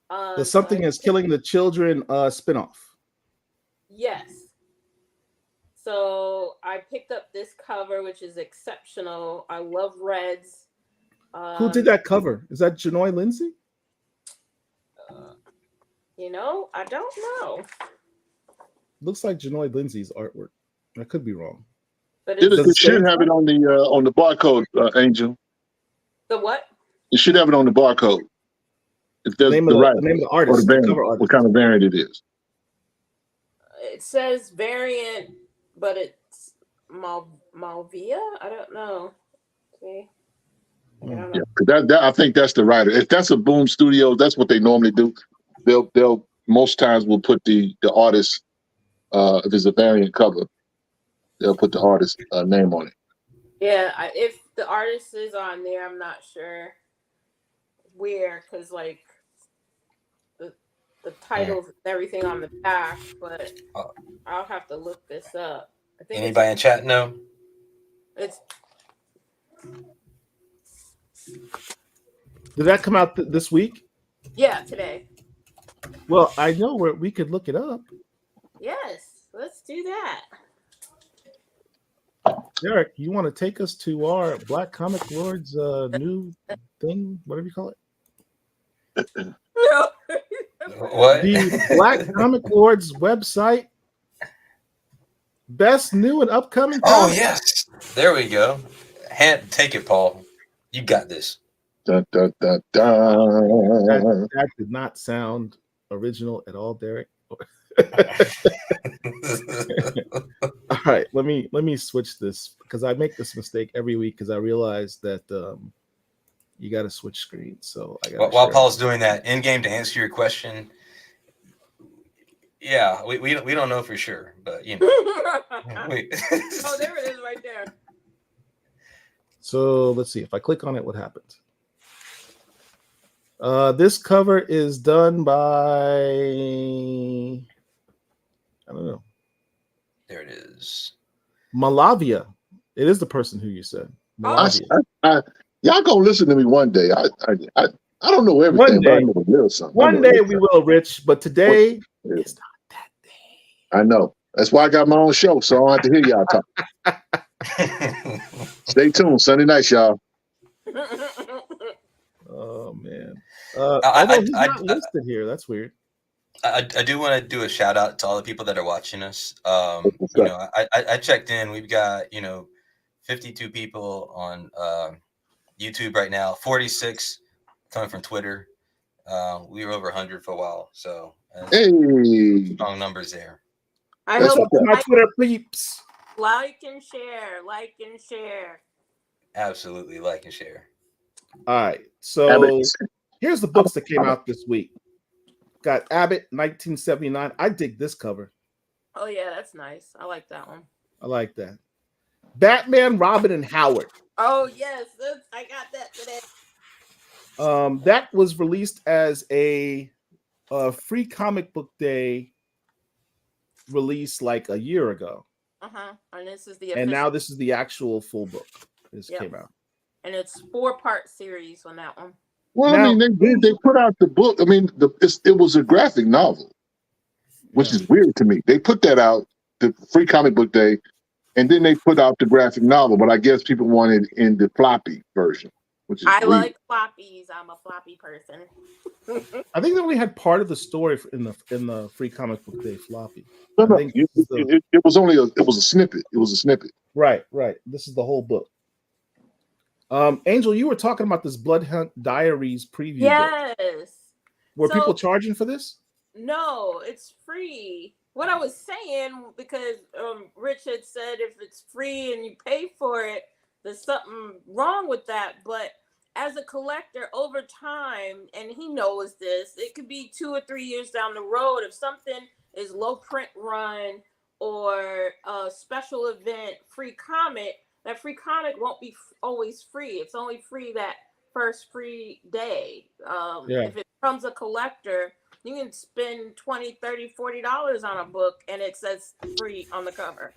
The Something is Killing the Children spinoff. Yes. So I picked up this cover, which is exceptional. I love reds. Who did that cover? Is that Janoy Lindsay? I don't know. Looks like Janoy Lindsay's artwork. I could be wrong. But it should have it on the barcode, Angel. The what? It should have it on the barcode. If there's the name of the artist, or the variant, what kind of variant it is. It says variant, but it's Malvia. I don't know. Okay. I don't know. Yeah, I think that's the writer. If that's a Boom Studios, that's what they normally do. They'll most times will put the artist, if it's a variant cover, they'll put the artist name on it. Yeah, if the artist is on there, I'm not sure. weird because like the titles and everything on the back, but I'll have to look this up. I think anybody in chat know? It's Did that come out this week? Yeah, today. Well, I know where we could look it up. Yes, let's do that. Derek, you want to take us to our Black Comic Lord's new thing, whatever you call it? No. What? The Black Comic Lord's website. Best new and upcoming. Oh, comics. yes. There we go. Take it, Paul. You got this. Dun, dun, dun, dun. That did not sound original at all, Derek. All right, let me switch this because I make this mistake every week because I realize that you got to switch screens. So I got while Paul's doing that in game to answer your question. Yeah, we don't know for sure, but you know. Oh, there it is right there. So let's see if I click on it, what happens? This cover is done by I don't know. There it is. Malavia. It is the person who you said. Malavia. Y'all gonna listen to me one day. I don't know everything, but I know a little something. One day we will, Rich, but today it's not that day. I know. That's why I got my own show, so I don't have to hear y'all talk. Stay tuned. Sunday night, y'all. Oh man. He's not listed here. That's weird. I do want to do a shout out to all the people that are watching us. You know, I checked in. We've got 52 people on YouTube right now. 46 coming from Twitter. We were over 100 for a while, so strong numbers there. I hope my Twitter peeps. Like and share. Absolutely, like and share. All right, so here's the books that came out this week. Got Abbott, 1979. I dig this cover. Oh yeah, that's nice. I like that one. I like that. Batman, Robin, and Howard. Oh yes, I got that today. That was released as a free comic book day release like a year ago. And this is the and now this is the actual full book. This came out. And it's 4-part series on that one. Well, I mean, they put out the book. I mean, it was a graphic novel, which is weird to me. They put that out, the free comic book day, and then they put out the graphic novel. But I guess people wanted in the floppy version, which is I weird. like floppies. I'm a floppy person. I think they only had part of the story in the free comic book day floppy. No, it was only a snippet. It was a snippet. Right. This is the whole book. Angel, you were talking about this Blood Hunt Diaries preview. Yes. Book. Were people charging for this? No, it's free. What I was saying, because Rich had said if it's free and you pay for it, there's something wrong with that. But as a collector, over time, and he knows this, it could be 2 or 3 years down the road, if something is low print run or a special event free comic, that free comic won't be always free. It's only free that first free day. If it becomes a collector, you can spend $20, $30, $40 on a book and it says free on the cover.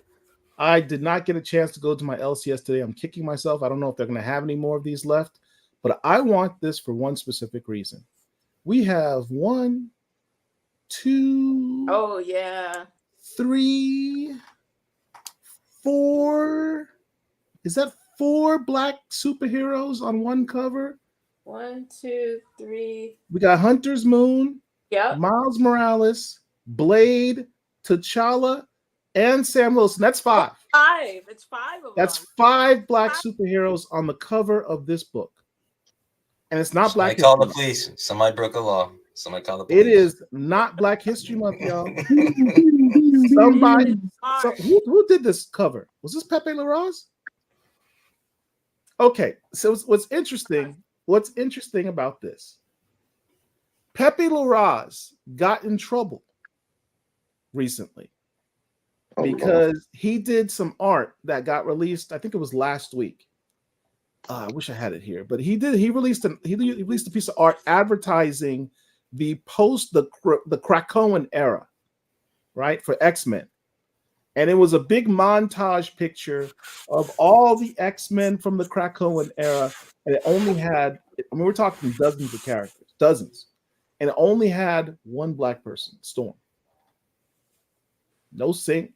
I did not get a chance to go to my LCS today. I'm kicking myself. I don't know if they're going to have any more of these left, but I want this for one specific reason. We have 1, 2. Oh, yeah. 3, 4. Is that 4 black superheroes on one cover? 1, 2, 3. We got Hunter's Moon, Miles Morales, Blade, T'Challa, and Sam Wilson. That's 5. 5. It's 5 of them. That's 5 black superheroes on the cover of this book. And it's not Black History Month. Call the police. Somebody broke a law. Somebody call the police. It is not Black History Month, y'all. Who did this cover? Was this Pepe Larraz? Okay, so what's interesting about this, Pepe Larraz got in trouble recently because he did some art that got released, I think it was last week, I wish I had it here, but he released a piece of art advertising the Krakoan era, right, for X-Men. And it was a big montage picture of all the X-Men from the Krakoan era. And it only had, I mean, we're talking dozens of characters, dozens. And it only had one black person, Storm. No Synch,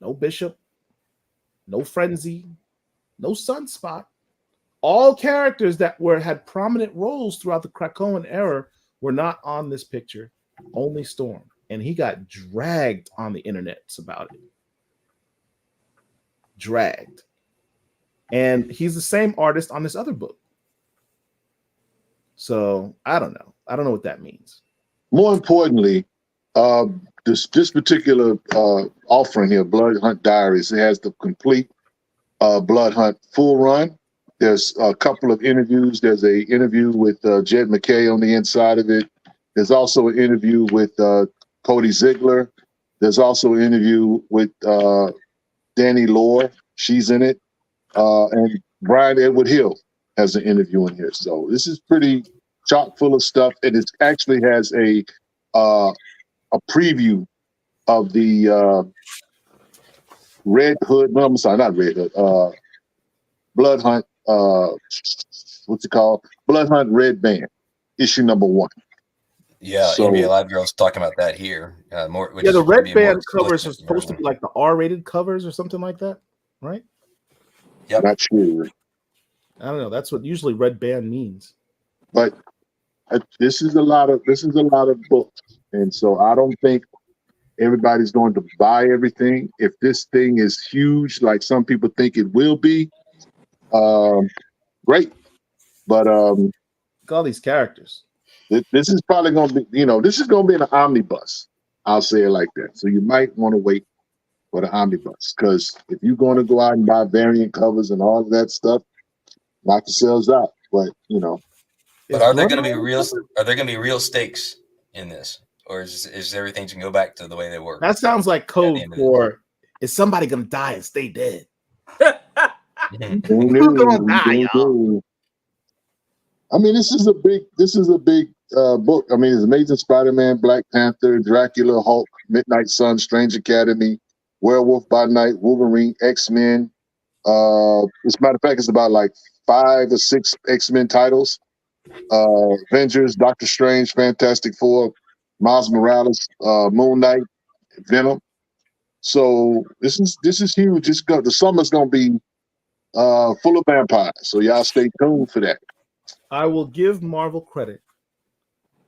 no Bishop, no Frenzy, no Sunspot. All characters that had prominent roles throughout the Krakoan era were not on this picture, only Storm. And he got dragged on the internets about it. Dragged. And he's the same artist on this other book. So I don't know. I don't know what that means. More importantly, this particular offering here, Blood Hunt Diaries, it has the complete Blood Hunt full run. There's a couple of interviews. There's an interview with Jed McKay on the inside of it. There's also an interview with Cody Ziegler. There's also an interview with Danny Lore. She's in it. And Brian Edward Hill has an interview in here. So this is pretty chock full of stuff. And it actually has a preview of the Red Hood. No, I'm sorry, not Red Hood. Blood Hunt. What's it called? Blood Hunt Red Band, issue number 1. Yeah, so, NBA Live Girl's talking about that here. The Red Band covers are supposed to be like the R-rated covers or something like that, right? Yep. Not sure. I don't know. That's what usually Red Band means. But this is a lot of books, and so I don't think everybody's going to buy everything. If this thing is huge, like some people think it will be, great. But look at all these characters. This is probably going to be, this is going to be an omnibus. I'll say it like that. So you might want to wait for the omnibus, because if you're going to go out and buy variant covers and all of that stuff, knock yourselves out. But but are there going to be real? Are there going to be real stakes in this, or is everything to go back to the way they were? That sounds like code for is somebody going to die and stay dead? Who's gonna die, y'all? I mean, this is a big book. I mean, it's Amazing Spider-Man, Black Panther, Dracula, Hulk, Midnight Sun, Strange Academy, Werewolf by Night, Wolverine, X-Men. As a matter of fact, it's about like 5 or 6 X-Men titles. Avengers, Doctor Strange, Fantastic Four, Miles Morales, Moon Knight, Venom. So this is huge. The summer's gonna be full of vampires. So y'all stay tuned for that. I will give Marvel credit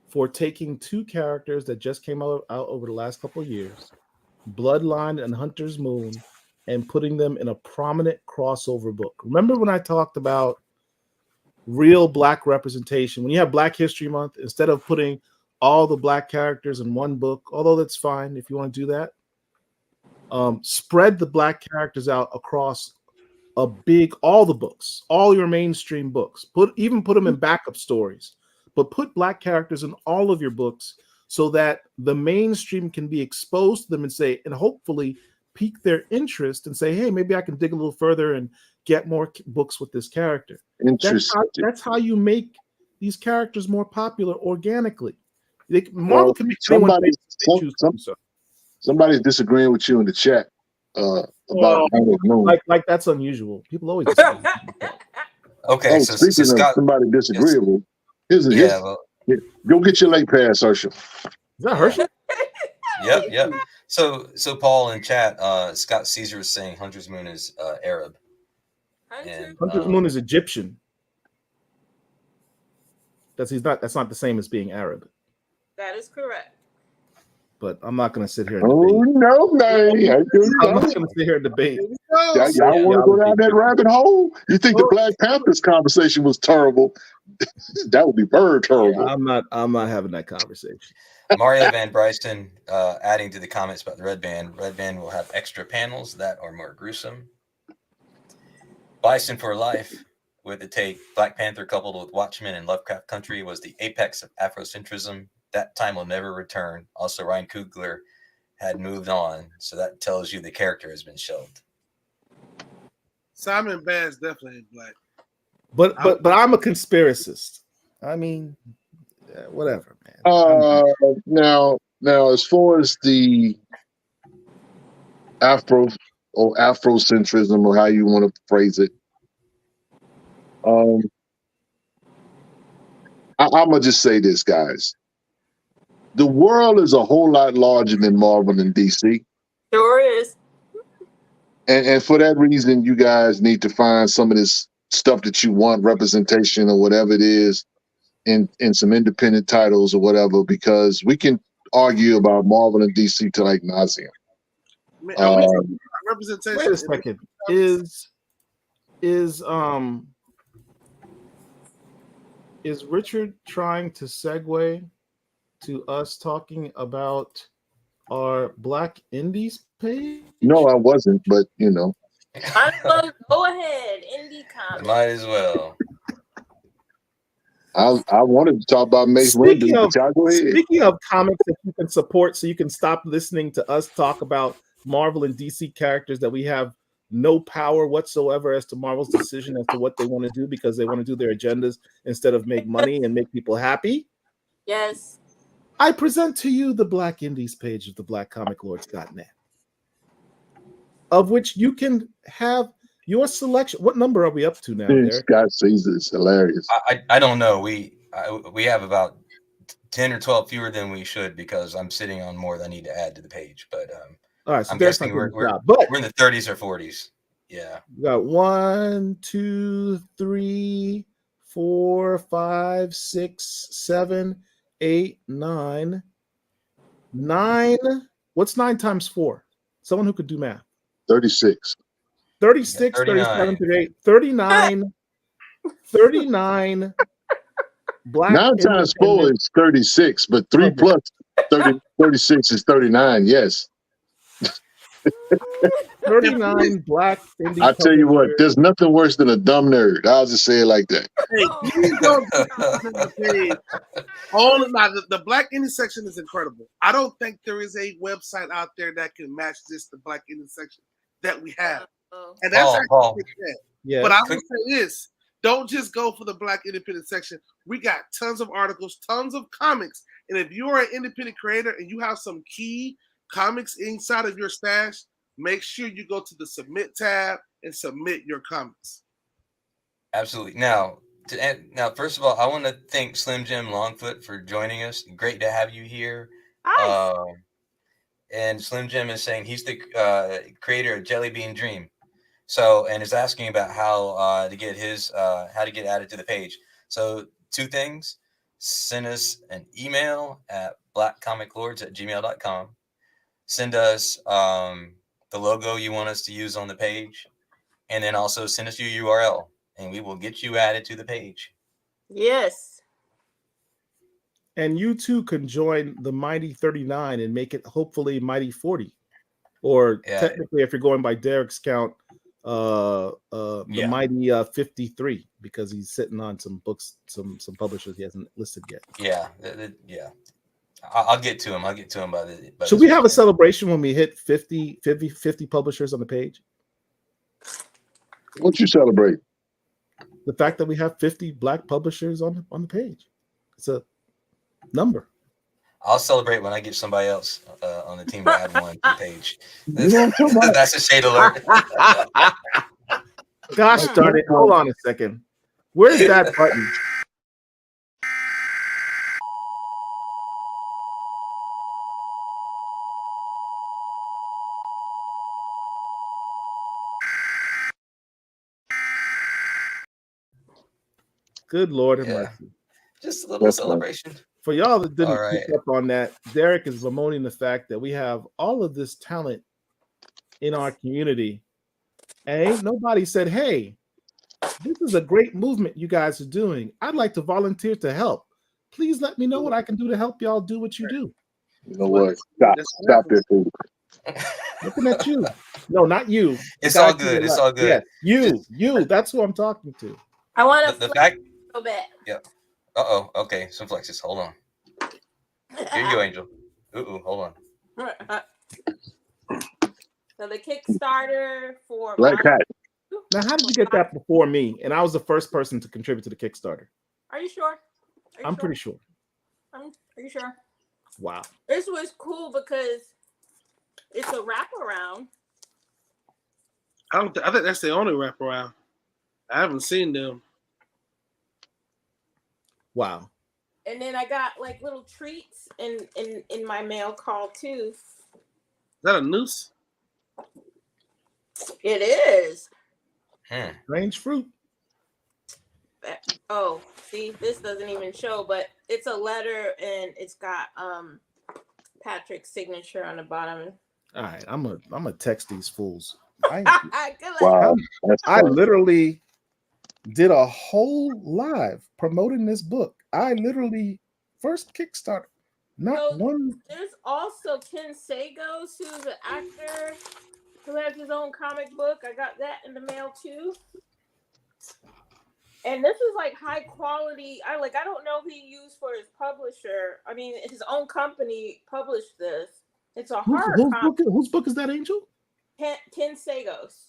for taking 2 characters that just came out over the last couple of years, Bloodline and Hunter's Moon, and putting them in a prominent crossover book. Remember when I talked about real black representation? When you have Black History Month, instead of putting all the black characters in one book, although that's fine if you want to do that, spread the black characters out across all the books, all your mainstream books. Put them in backup stories, but put black characters in all of your books so that the mainstream can be exposed to them and hopefully pique their interest and say, hey, maybe I can dig a little further and get more books with this character. That's how you make these characters more popular organically. Marvel can make somebody's disagreeing with you in the chat. About like that's unusual. People always disagree. Okay, so speaking of somebody disagreeable, go get your late pass, Herschel. Is that Herschel? Yep. So Paul in chat, Scott Caesar is saying Hunter's Moon is Arab. Hunter's Moon is Egyptian. That's not the same as being Arab. That is correct. But I'm not going to sit here and debate. Oh, no, man. I'm not going to sit here and debate. Y'all want to go down that rabbit hole? You think the Black Panthers conversation was terrible? That would be very terrible. Yeah, I'm not having that conversation. Mario Van Bryson adding to the comments about the Red Band. Red Band will have extra panels that are more gruesome. Bison for Life with the take Black Panther coupled with Watchmen and Lovecraft Country was the apex of Afrocentrism. That time will never return. Also, Ryan Coogler had moved on, so that tells you the character has been shelved. Simon Bass definitely ain't black. But I'm a conspiracist. I mean, whatever, man. Now, as far as the Afrocentrism, or how you want to phrase it, I'm gonna just say this, guys. The world is a whole lot larger than Marvel and DC. Sure is. And for that reason, you guys need to find some of this stuff that you want, representation or whatever it is, in some independent titles or whatever, because we can argue about Marvel and DC to like nauseam. Representation. Wait a second. Is Richard trying to segue to us talking about our Black Indies page? No, I wasn't, but you know. Go ahead, Indie Comics. Might as well. I wanted to talk about Mace Windu. Speaking of comics that you can support, so you can stop listening to us talk about Marvel and DC characters that we have no power whatsoever as to Marvel's decision as to what they want to do, because they want to do their agendas instead of make money and make people happy. Yes. I present to you the Black Indies page of the blackcomiclords.net, of which you can have your selection. What number are we up to now, Derek? Scott Caesar is hilarious. I don't know. We have about 10 or 12 fewer than we should, because I'm sitting on more than I need to add to the page. But all right, so I'm guessing we're in the 30s or 40s. Yeah. We got 1, 2, 3, 4, 5, 6, 7, 8, 9. 9. What's 9 times 4? Someone who could do math. 36. 36, 37, 38, 39. 39. Black 9 times 4 is 36, but 3 plus 36 is 39. Yes. 39 Black Indie. I tell you what, there's nothing worse than a dumb nerd. I'll just say it like that. Hey, please don't the page. The Black Indie section is incredible. I don't think there is a website out there that can match the Black Indie section that we have. And that's Paul. Yeah. But I will say this. Don't just go for the Black independent section. We got tons of articles, tons of comics. And if you're an independent creator and you have some key comics inside of your stash, make sure you go to the submit tab and submit your comics. Absolutely. Now, first of all, I want to thank Slim Jim Longfoot for joining us. Great to have you here. Nice. And Slim Jim is saying he's the creator of Jelly Bean Dream. So, and is asking about how to get added to the page. So 2 things: send us an email at blackcomiclords@gmail.com. Send us the logo you want us to use on the page, and then also send us your URL, and we will get you added to the page. Yes. And you too can join the Mighty 39 and make it hopefully Mighty 40. Or technically, if you're going by Derek's count, the Mighty 53, because he's sitting on some books, some publishers he hasn't listed yet. Yeah. I'll get to him. By Should we have a celebration when we hit 50 publishers on the page? What you celebrate? The fact that we have 50 Black publishers on the page. It's a number. I'll celebrate when I get somebody else on the team to add one to the page. That's a shade alert. Gosh darn it. Hold on a second. Where's that button? Good Lord have mercy. Just a little celebration. For y'all that didn't pick up on that, Derek is bemoaning the fact that we have all of this talent in our community. And ain't nobody said, hey, this is a great movement you guys are doing. I'd like to volunteer to help. Please let me know what I can do to help y'all do what you do. You know what? Stop it, fool. Looking at you. No, not you. It's all good. It's all good. Yeah, you. That's who I'm talking to. I want to the fact. A little bit. Yeah. Okay. Some flexes. Hold on. Here you go, Angel. Hold on. So the Kickstarter for Black Hat. Now, how did you get that before me? And I was the first person to contribute to the Kickstarter. Are you sure? I'm pretty sure. Are you sure? Wow. This was cool because it's a wraparound. I think that's the only wraparound. I haven't seen them. Wow. And then I got like little treats in my mail call too. Is that a noose? It is. Strange fruit. Oh, see, this doesn't even show, but it's a letter and it's got Patrick's signature on the bottom. All right, I'm gonna text these fools. Wow, that's I funny. literally did a whole live promoting this book. I literally first Kickstarter, not one. There's also Ken Sagos, who's an actor who has his own comic book. I got that in the mail too. And this is like high quality. I don't know if he used for his publisher. I mean, his own company published this. It's a hard whose book is that, Angel? Ken Sagos.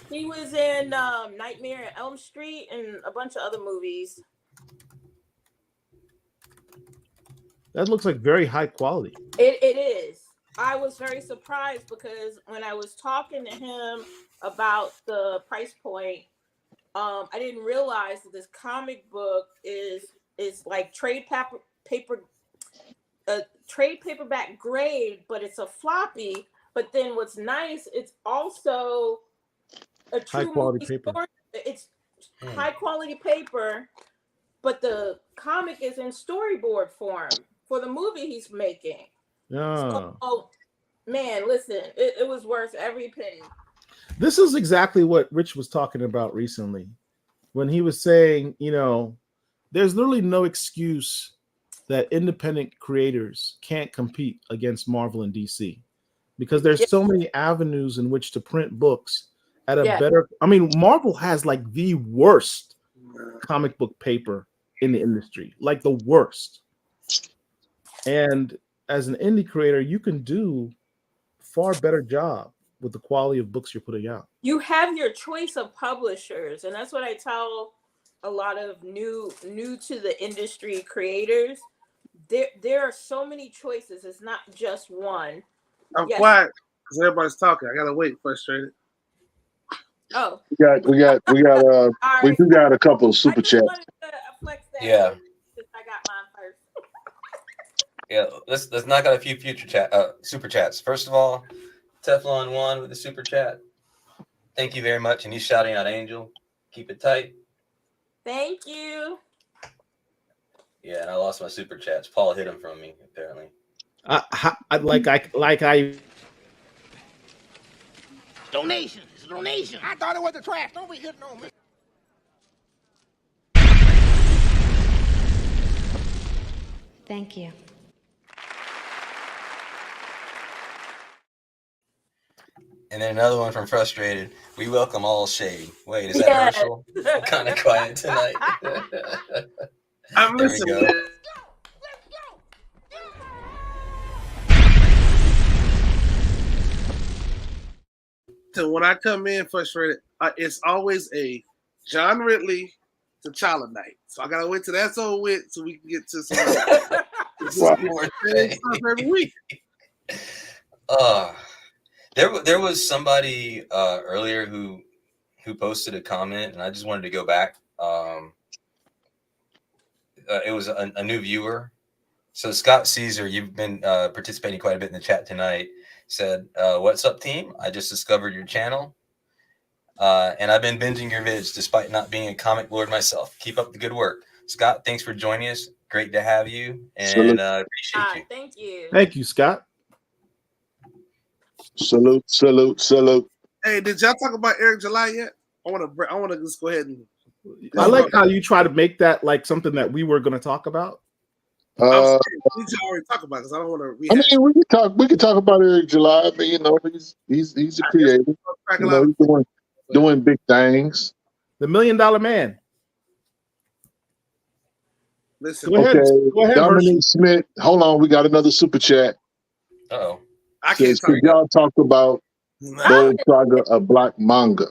He was in Nightmare on Elm Street and a bunch of other movies. That looks like very high quality. It is. I was very surprised because when I was talking to him about the price point, I didn't realize that this comic book is like trade paperback grade, but it's a floppy. But then what's nice, it's also a true high quality paper. Story. It's high quality paper, but the comic is in storyboard form for the movie he's making. Yeah. So, man, listen, it was worth every penny. This is exactly what Rich was talking about recently when he was saying, there's literally no excuse that independent creators can't compete against Marvel and DC because there's so many avenues in which to print books at a better. I mean, Marvel has like the worst comic book paper in the industry, like the worst. And as an indie creator, you can do far better job with the quality of books you're putting out. You have your choice of publishers, and that's what I tell a lot of new to the industry creators. There are so many choices. It's not just one. I'm quiet because everybody's talking. I gotta wait. Frustrated. Oh, we do got a couple of super chats. Yeah. Since I got mine first. Yeah, let's knock out a few super chats. First of all, Teflon 1 with the super chat. Thank you very much. And he's shouting out Angel. Keep it tight. Thank you. Yeah, and I lost my super chats. Paul hid them from me, apparently. Donation. It's a donation. I thought it was the trash. Don't be hitting on me. Thank you. And then another one from Frustrated. We welcome all shade. Wait, is that Herschel? I'm kind of quiet tonight. I'm listening. There we go. So when I come in Frustrated, it's always a John Ridley T'Challa night. So I gotta wait till that's over with so we can get to some more every week. There was somebody earlier who posted a comment, and I just wanted to go back. It was a new viewer. So Scott Caesar, you've been participating quite a bit in the chat tonight. Said, "What's up, team? I just discovered your channel, and I've been binging your vids despite not being a comic lord myself. Keep up the good work, Scott. Thanks for joining us. Great to have you, and appreciate you. Thank you. Thank you, Scott. Salute. Hey, did y'all talk about Eric July yet? I want to just go ahead and. I like how you try to make that like something that we were going to talk about. We should already talk about because I don't want to. I mean, we can talk about Eric July. I mean, he's a creator. He's doing big things. The $1 Million Man. Listen, Go ahead, Dominique Smith. Hold on, we got another super chat. Uh-oh. I can't talk. Y'all talked about Bold Saga, a black manga.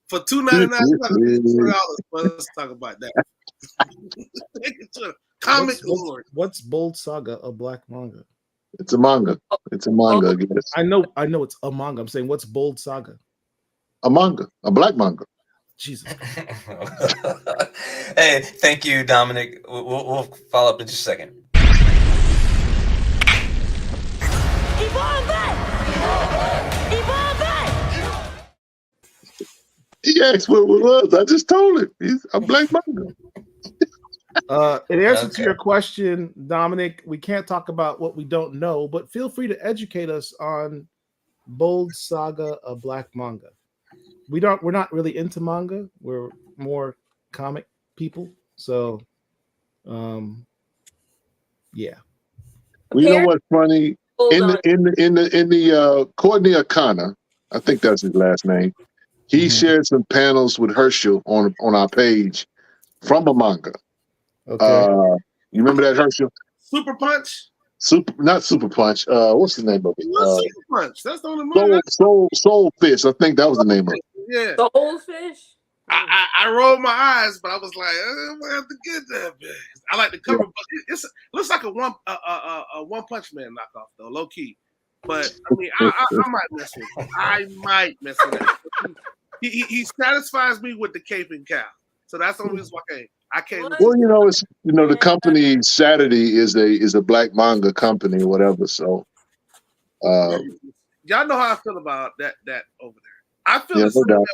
For $2.99, let's talk about that. Comic Lord. What's Bold Saga, a black manga? It's a manga. It's a manga, I guess. I know it's a manga. I'm saying, what's Bold Saga? A manga, a black manga. Jesus. Hey, thank you, Dominic. We'll follow up in just a second. He asked what it was. I just told him. He's a black manga. In answer to your question, Dominic, we can't talk about what we don't know, but feel free to educate us on Bold Saga, a black manga. We're not really into manga. We're more comic people. So, yeah. Well, you know what's funny? In the Courtney O'Connor, I think that's his last name. He shared some panels with Herschel on our page from a manga. Okay. You remember that, Herschel? Super Punch? Not Super Punch. What's the name of it? Super Punch. That's the only movie. Soul Fish. I think that was the name of it. Yeah. Soulfish? I rolled my eyes, but I was like, I'm gonna have to get that bit. I like the cover, but it looks like a One Punch Man knockoff though, low key. But I mean, I might mess with it. I might mess with it. He satisfies me with the cape and cow, so that's the only reason why I can't. Well, the company Saturday is a black manga company or whatever. So, y'all know how I feel about that over there. I feel no doubt.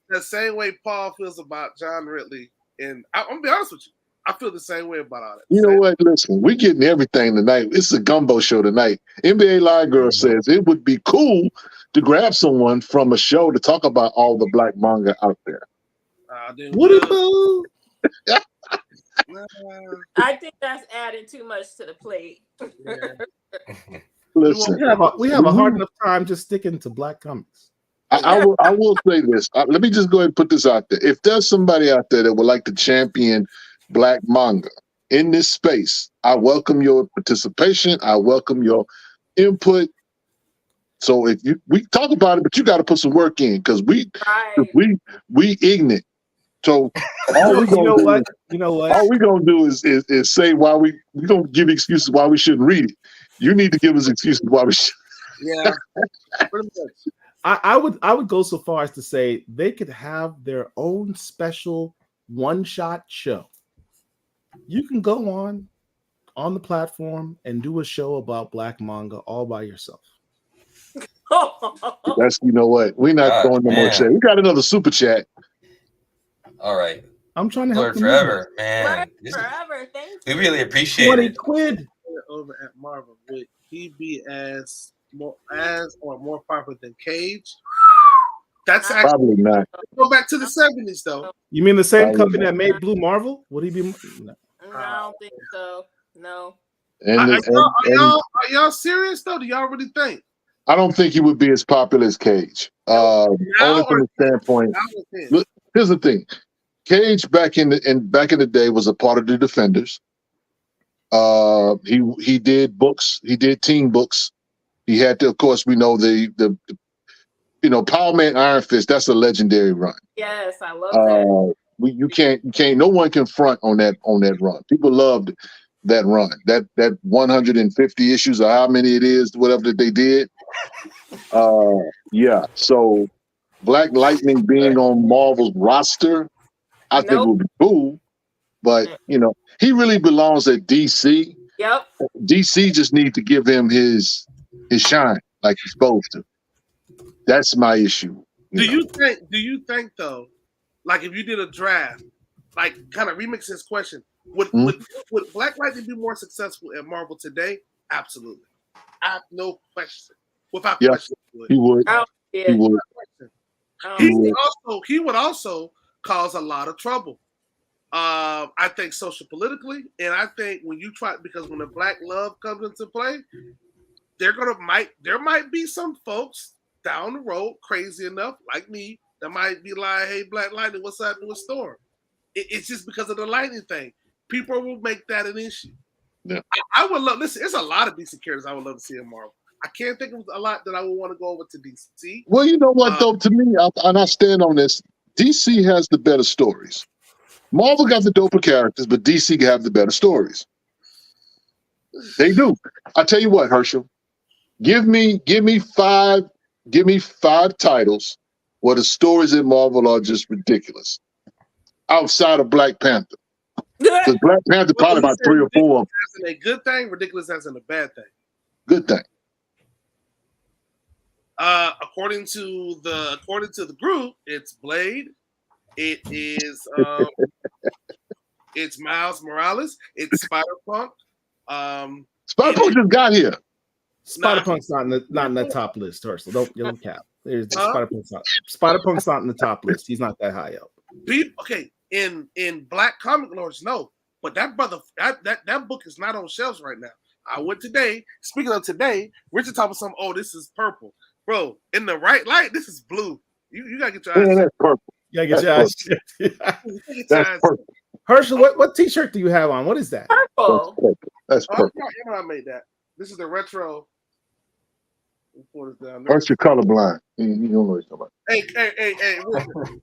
The same way Paul feels about John Ridley, and I'm gonna be honest with you, I feel the same way about all that. You know what? Listen, we're getting everything tonight. It's a gumbo show tonight. NBA Live Girl says it would be cool to grab someone from a show to talk about all the black manga out there. What about? I think that's adding too much to the plate. Listen, we have a hard enough time just sticking to black comics. I will say this. Let me just go ahead and put this out there. If there's somebody out there that would like to champion black manga in this space, I welcome your participation. I welcome your input. So if we talk about it, but you got to put some work in because we ignorant. So all we gonna all we gonna do is say why we don't give excuses why we shouldn't read it. You need to give us excuses why we should. Yeah. I would go so far as to say they could have their own special one-shot show. You can go on the platform and do a show about black manga all by yourself. That's what we're not throwing no more chat. We got another super chat. All right. I'm trying to help forever, man. Forever, thank you. We really appreciate 20 it. quid over at Marvel. Would he be as more popular than Cage? That's probably not. Go back to the 70s though. You mean the same company that made Blue Marvel? Would he be? No, I don't think so. No. Are y'all serious though? Do y'all really think? I don't think he would be as popular as Cage. Only from the standpoint. Look, here's the thing: Cage back in the day was a part of the Defenders. He did books. He did team books. He had to, of course, we know the Power Man Iron Fist. That's a legendary run. Yes, I love that. You can't. No one can front on that run. People loved that run. That 150 issues or how many it is, whatever that they did. Yeah. So Black Lightning being on Marvel's roster, I think would be cool. But he really belongs at DC. Yep. DC just need to give him his shine like he's supposed to. That's my issue. Do you think though, like if you did a draft, like kind of remix this question, would Black Lightning be more successful at Marvel today? Absolutely. I have no question. Without question, he would. Yeah. He would. He would also cause a lot of trouble. I think social politically, and I think when the Black love comes into play, there might be some folks down the road crazy enough like me that might be like, hey, Black Lightning, what's happening with Storm? It's just because of the Lightning thing. People will make that an issue. Yeah. I would love. Listen, there's a lot of decent characters I would love to see in Marvel. I can't think of a lot that I would want to go over to DC. Well, you know what though? To me, and I stand on this. DC has the better stories. Marvel got the doper characters, but DC have the better stories. They do. I tell you what, Herschel. Give me 5 titles where the stories in Marvel are just ridiculous. Outside of Black Panther. Because Black Panther probably about 3 or 4 of them. That's a good thing, ridiculous as in a bad thing. Good thing. According to the group, it's Blade. It is it's Miles Morales. It's Spider-Punk. Spider-Punk just got here. Spider-Punk's not in the top list, Herschel. Don't cap. There's Spider-Punk's not in the top list. He's not that high up. Okay, in Black Comic Lords, no. But that book is not on shelves right now. I went today. Speaking of today, Richard talking some. Oh, this is purple, bro. In the right light, this is blue. You gotta get your eyes. Yeah, that's purple. Yeah, get your eyes. That's purple. Herschel, what T-shirt do you have on? What is that? Purple. That's purple. You know I made that. This is the retro. Herschel colorblind. You don't know what you're talking about. Hey,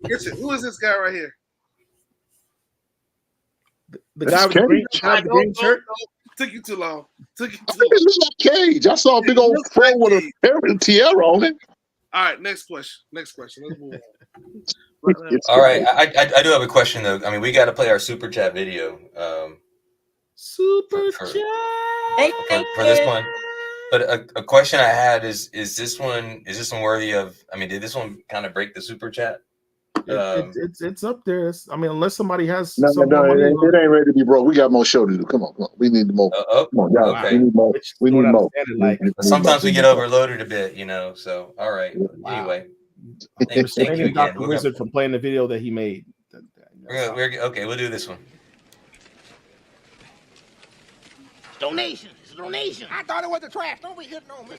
Richard, who is this guy right here? The guy with the green shirt. No. Took you too long. I think it looks like Cage. I saw a big old fro with a tiara on it. All right, next question. Let's move on. All right, I do have a question though. I mean, we got to play our super chat video. Super for this one. But a question I had is this one worthy of? I mean, did this one kind of break the super chat? It's up there. I mean, unless somebody has no, it ain't ready to be broke. We got more show to do. Come on. We need more. Come on, y'all. Okay. We need more. We need more. Sometimes we get overloaded a bit, So all right. Wow. Anyway, thank you again. Dr. Wizard from playing the video that he made. Okay, we'll do this one. Donation. It's a donation. I thought it was the trash. Don't be hitting on me.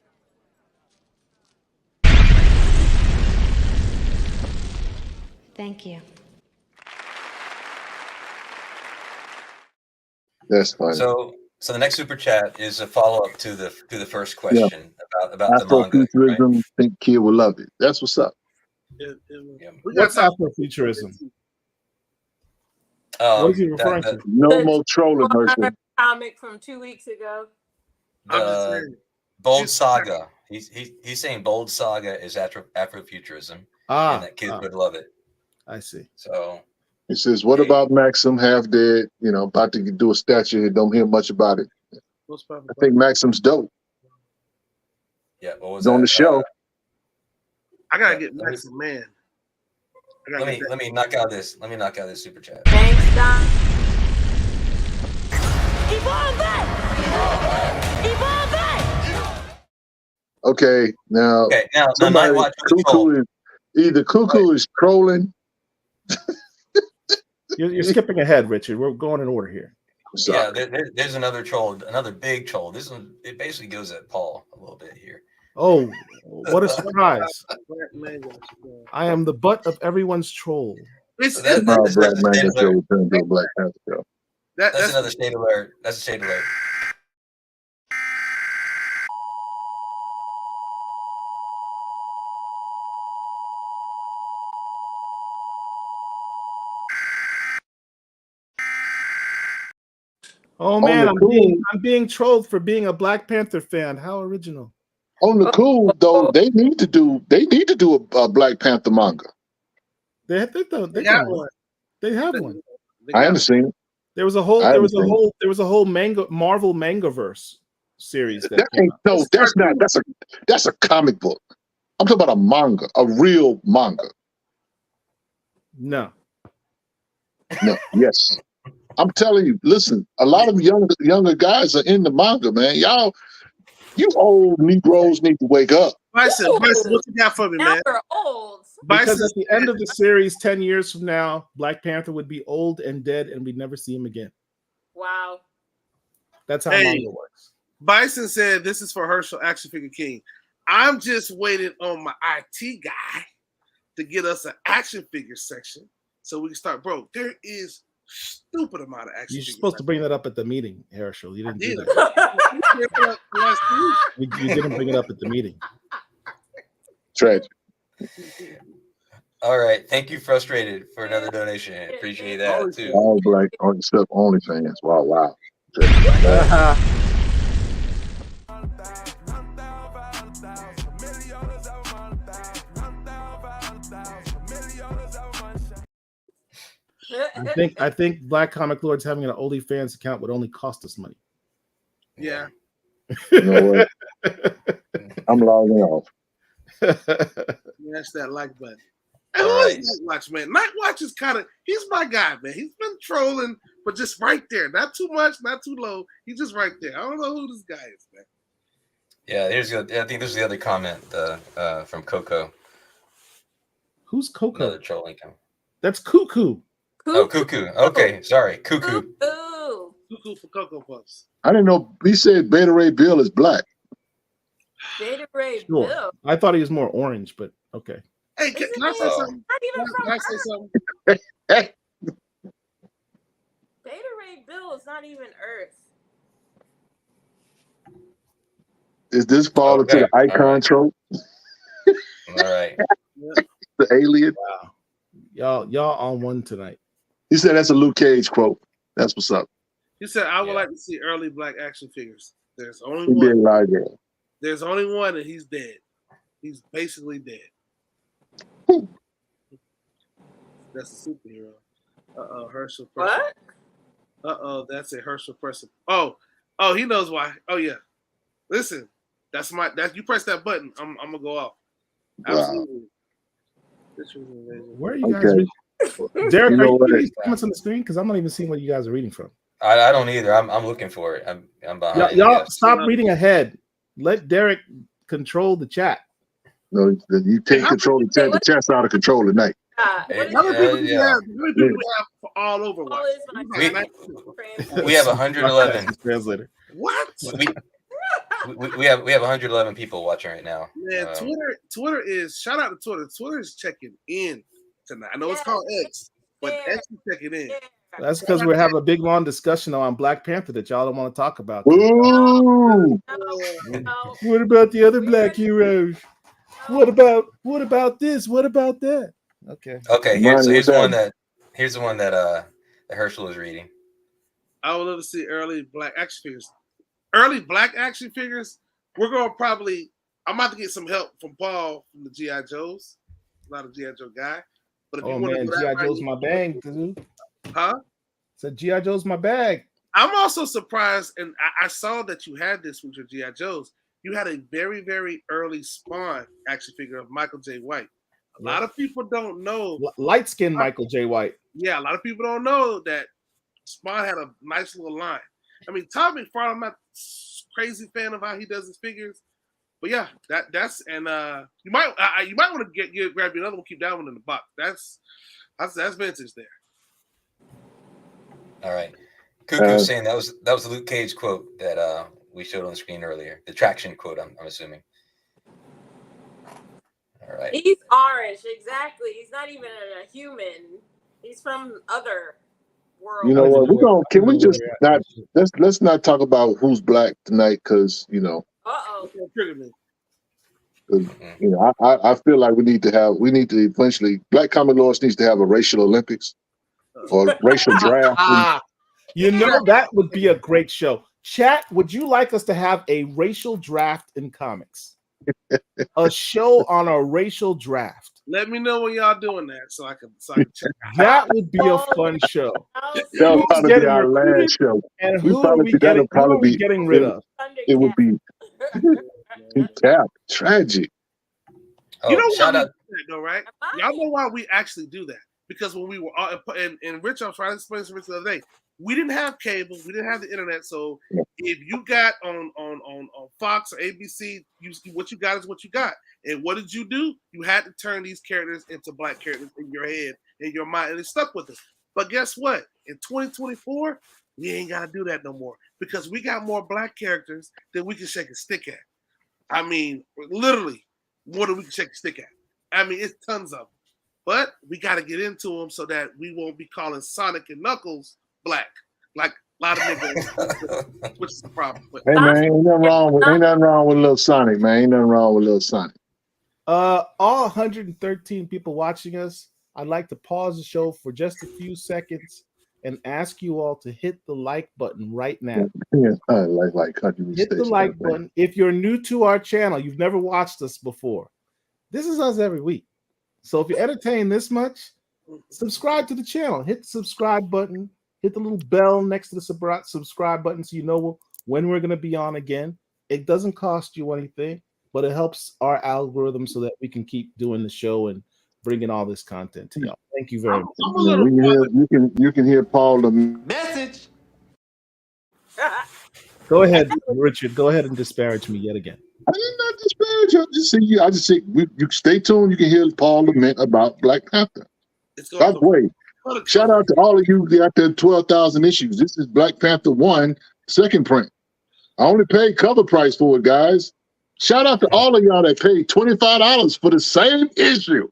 Thank you. That's fine. So the next super chat is a follow up to the first question about the manga. Afrofuturism, right? Think kid will love it. That's what's up. What's Afrofuturism? What is he referring to? No more trolling, Herschel. Comic from 2 weeks ago. Bold Saga. He's saying Bold Saga is Afrofuturism, and that kids would love it. I see. So he says, "What about Maxim? Half dead. About to do a statue. Don't hear much about it. I think Maxim's dope. Yeah, what was He's on the show. I gotta get Maxim, man. Let me knock out this. Let me knock out this super chat. Thanks, Don. Okay, now somebody, Cuckoo is trolling. You're skipping ahead, Richard. We're going in order here. Yeah, there's another troll, another big troll. This one, it basically goes at Paul a little bit here. Oh, what a surprise! I am the butt of everyone's troll. That's another shade alert. That's a shade alert. Oh man, I'm being trolled for being a Black Panther fan. How original! On the cool though, they need to do a Black Panther manga. They have one. They have one. I haven't seen it. There was a whole Marvel Mangaverse series. That's a comic book. I'm talking about a manga, a real manga. No. Yes. I'm telling you, listen, a lot of younger guys are in the manga, man. Y'all, you old Negroes need to wake up. Bison, what you got for me, man? We're old. Because at the end of the series, 10 years from now, Black Panther would be old and dead, and we'd never see him again. Wow. That's how manga works. Bison said this is for Herschel Action Figure King. I'm just waiting on my IT guy to get us an action figure section so we can start. Bro, there is stupid amount of action. You're figures. supposed to bring that up at the meeting, Herschel. You didn't do did. that. Last week. You didn't bring it up at the meeting. Tragic. All right. Thank you, Frustrated, for another donation. Appreciate that too. All black on except OnlyFans. Wow. I think Black Comic Lords having an OnlyFans account would only cost us money. Yeah. You know what? I'm logging off. Smash that like button. And who is Nightwatch, man? Nightwatch is kind of, he's my guy, man. He's been trolling, but just right there. Not too much, not too low. He's just right there. I don't know who this guy is, man. Yeah, I think there's the other comment from Coco. Who's Coco? Another trolling comment. That's Cuckoo. Oh, Cuckoo. Okay, sorry. Cuckoo. Cuckoo for Cocoa Puffs. I didn't know. He said Beta Ray Bill is black. Beta Ray Sure. Bill. I thought he was more orange, but okay. Hey, can I say something? Not even Can from I say Earth. something? Beta Ray Bill is not even Earth. Is this fall into the icon trope? All right. The alien? Wow. Y'all on one tonight. He said that's a Luke Cage quote. That's what's up. He said, I would like to see early black action figures. There's only He did one. lie there. There's only one, and he's dead. He's basically dead. Whew. That's a superhero. Uh-oh, Herschel. What? Uh-oh, that's a Herschel person. Oh, he knows why. Oh, yeah. Listen, you press that button, I'm going to go off. Absolutely. Where are you guys reading? Derek, are you reading these comments on the screen? Because I'm not even seeing what you guys are reading from. I don't either. I'm looking for it. I'm behind. Y'all stop reading ahead. Let Derek control the chat. No, you take control of the chat's out of control tonight. How many people do we have for all over? We have 111. Translator. What? We have 111 people watching right now. Man, Twitter is, shout out to Twitter. Twitter is checking in tonight. I know it's called X, but X is checking in. That's because we're having a big long discussion on Black Panther that y'all don't want to talk about. Ooh. What about the other black heroes? What about this? What about that? Okay. Here's the one that Herschel is reading. I would love to see early black action figures. Early black action figures. We're gonna I'm about to get some help from Paul from the G.I. Joes. Not a G.I. Joe guy. But if you want to G.I. Joe's my bag, dude. Huh? Said G.I. Joe's my bag. I'm also surprised, and I saw that you had this with your G.I. Joes. You had a very, very early Spawn action figure of Michael J. White. A lot of people don't know. Light-skinned Michael J. White. Yeah, a lot of people don't know that Spawn had a nice little line. I mean, Todd McFarlane, I'm not a crazy fan of how he does his figures. But yeah, that's and you might want to grab another one, keep that one in the box. That's vintage there. All right. Cuckoo saying that was the Luke Cage quote that we showed on the screen earlier. The traction quote, I'm assuming. All right. He's orange, exactly. He's not even a human. He's from other world. You know what? Can we just not let's not talk about who's black tonight, because I feel like we need to eventually Black Comic Lords needs to have a racial Olympics or racial draft. You know, that would be a great show. Chat, would you like us to have a racial draft in comics? A show on a racial draft. Let me know when y'all doing that so I can check. That would be a fun show. That would probably be our last show. And who are we getting rid of? It would be Cap. Tragic. You know why we do that, though, right? Y'all know why we actually do that. Because when we were and Rich, I was trying to explain to Rich the other day, we didn't have cable, we didn't have the internet. So if you got on Fox or ABC, what you got is what you got. And what did you do? You had to turn these characters into black characters in your head, in your mind, and it stuck with us. But guess what? In 2024, we ain't gotta do that no more because we got more black characters than we can shake a stick at. I mean, literally, more than we can shake a stick at. I mean, it's tons of them. But we got to get into them so that we won't be calling Sonic and Knuckles black, like a lot of niggas, which is the problem. But Hey man, ain't nothing wrong with Lil Sonic, man. Ain't nothing wrong with Lil Sonic. All 113 people watching us, I'd like to pause the show for just a few seconds and ask you all to hit the like button right now. Yeah, like country Hit the like button. If you're new to our channel, you've never watched us before. This is us every week. So if you're entertained this much, subscribe to the channel. Hit the subscribe button. Hit the little bell next to the subscribe button so you know when we're going to be on again. It doesn't cost you anything, but it helps our algorithm so that we can keep doing the show and bringing all this content to y'all. Thank you very much. You can hear Paul the Message. Go ahead, Richard. Go ahead and disparage me yet again. I did not disparage you. I just say you stay tuned. You can hear Paul lament about Black Panther. By the way, shout out to all of you out there, 12,000 issues. This is Black Panther 1, second print. I only paid cover price for it, guys. Shout out to all of y'all that paid $25 for the same issue.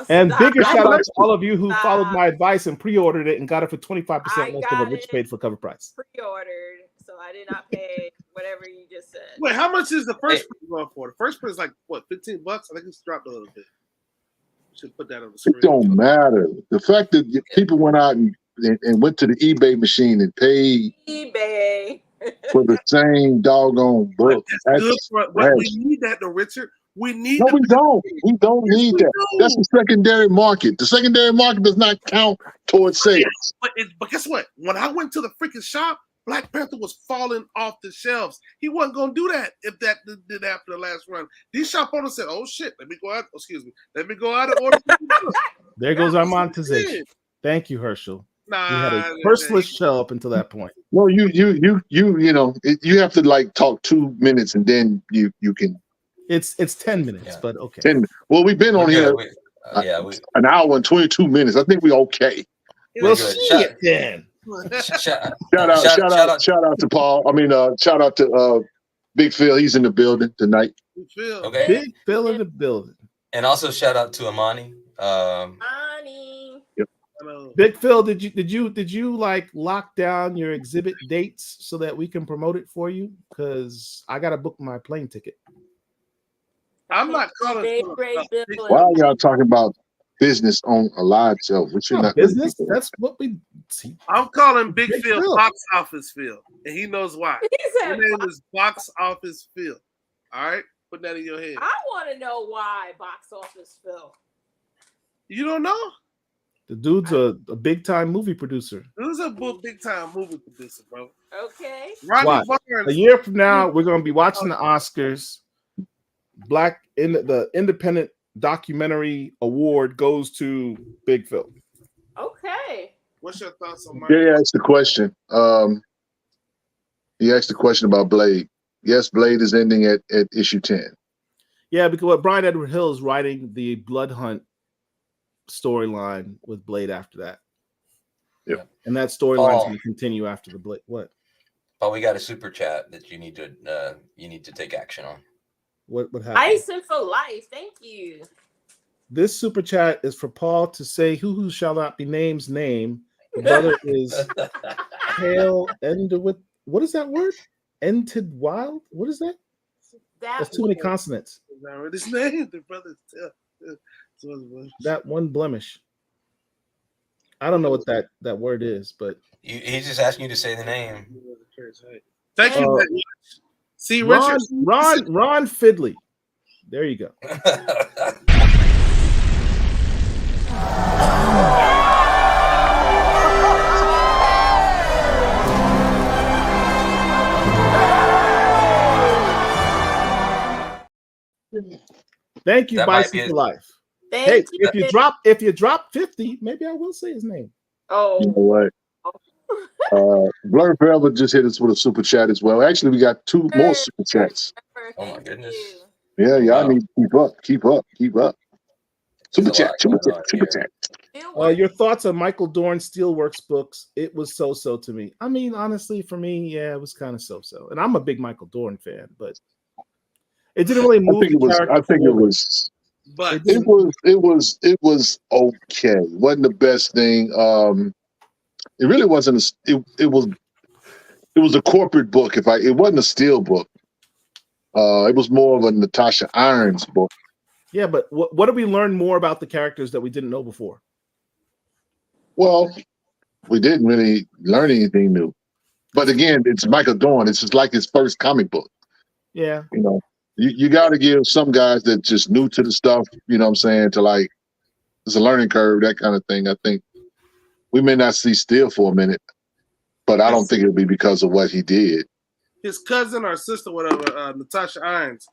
And bigger shout out to all of you who followed my advice and pre-ordered it and got it for 25% less than what Rich paid for cover price. Pre-ordered, so I did not pay whatever you just said. Wait, how much is the first print going for? The first print is like what, $15? I think it's dropped a little bit. Should put that on the screen. It don't matter. The fact that people went out and went to the eBay machine and paid eBay for the same doggone book. But we need that though, Richard. We need. No, we don't. We don't need that. That's the secondary market. The secondary market does not count towards sales. But guess what? When I went to the freaking shop, Black Panther was falling off the shelves. He wasn't gonna do that if that did after the last run. These shop owners said, "Oh shit, let me go out. Excuse me, let me go out and order." There goes our monetization. Thank you, Herschel. Nah, we had a merciless show up until that point. No, you know, you have to like talk 2 minutes and then you can. It's 10 minutes, but okay. 10. Well, we've been on here an hour and 22 minutes. I think we're okay. Well, shit then. Shout out to Paul. I mean, shout out to Big Phil. He's in the building tonight. Okay. Big Phil in the building. And also shout out to Amani. Yep. Big Phil, did you like lock down your exhibit dates so that we can promote it for you? Because I gotta book my plane ticket. I'm not calling. Why are y'all talking about business on a live show? Which not business? That's what we see. I'm calling Big Phil Box Office Phil, and he knows why. His name is Box Office Phil. All right, put that in your head. I want to know why Box Office Phil. You don't know? The dude's a big time movie producer. Dude's a big time movie producer, bro. Okay. Rodney Barnes. A year from now, we're gonna be watching the Oscars. The Independent Documentary Award goes to Big Phil. Okay. What's your thoughts on? He asked the question. He asked the question about Blade. Yes, Blade is ending at issue 10. Yeah, because what Brian Edward Hill is writing the Blood Hunt storyline with Blade after that. Yeah, and that storyline is going to continue after the Blade. What? But we got a super chat that you need to take action on. What happened? Ison for life. Thank you. This super chat is for Paul to say, "Who shall not be named's name." The brother is Hale Endowith. What is that word? Ented Wild? What is that? That's too many consonants. His name, the brother. That one blemish. I don't know what that word is, but he's just asking you to say the name. Thank you. See, Ron Richard. Ron Fidley. There you go. Thank you, Bison for life. Hey, if you drop 50, maybe I will say his name. Oh, you know what? Blur Forever just hit us with a super chat as well. Actually, we got 2 more super chats. Oh my goodness! Yeah, y'all need to keep up. Super chat. Your thoughts on Michael Dorn Steelworks books? It was so to me. I mean, honestly, for me, yeah, it was kind of so. And I'm a big Michael Dorn fan, but it didn't really move. I think it was. But it was okay. Wasn't the best thing. It really wasn't. It was a corporate book. It wasn't a Steel book. It was more of a Natasha Irons book. Yeah, but what did we learn more about the characters that we didn't know before? Well, we didn't really learn anything new. But again, it's Michael Dorn. It's just like his first comic book. Yeah. You know, you got to give some guys that just new to the stuff, you know what I'm saying, to like, it's a learning curve, that kind of thing. I think we may not see Steel for a minute, but I don't think it'll be because of what he did. His cousin or sister, whatever, Natasha Irons.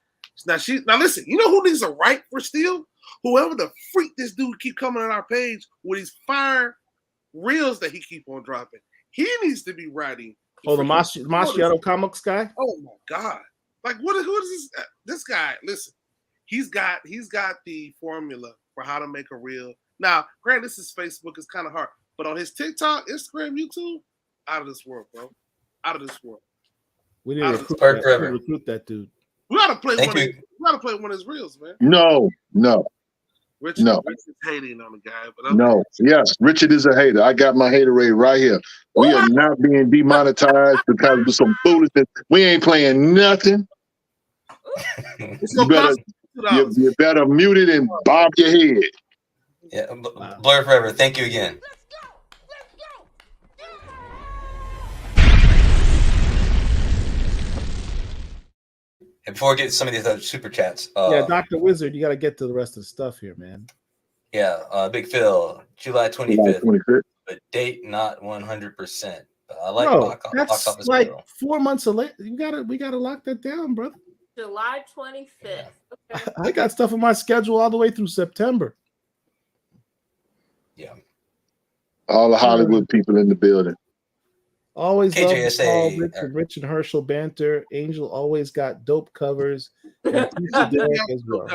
Now listen, you know who needs to write for Steel? Whoever the freak this dude keep coming on our page with these fire reels that he keep on dropping. He needs to be writing. Oh, the Maschiato Comics guy? Oh my God. Like who is this guy? Listen, he's got the formula for how to make a reel. Now, granted, this is Facebook, it's kind of hard. But on his TikTok, Instagram, YouTube, out of this world, bro. Out of this world. We need to recruit that dude. We gotta play one of his reels, man. No. Richard's hating on the guy, but no. Yes, Richard is a hater. I got my hater rate right here. We are not being demonetized because of some foolishness. We ain't playing nothing. You better mute it and bob your head. Yeah, Blur Forever. Thank you again. And before we get to some of these other super chats, yeah, Dr. Wizard, you got to get to the rest of the stuff here, man. Yeah, Big Phil, July 25th, but date not 100%. I like that's office like girl. 4 months away. We gotta lock that down, brother. July 25th. Okay. I got stuff on my schedule all the way through September. Yeah. All the Hollywood people in the building. Always KJSA, love Rich and Herschel banter. Angel always got dope covers. And as well.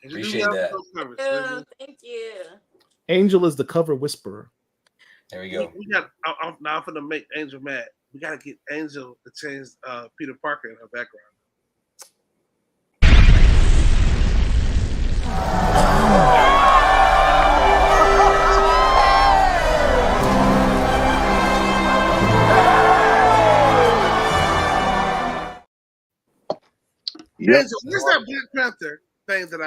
Appreciate that. Thank you. Angel is the cover whisperer. There we go. We got. I'm now going to make Angel mad. We got to get Angel to change Peter Parker in her background. Yep. Angel, where's that Black Panther thing that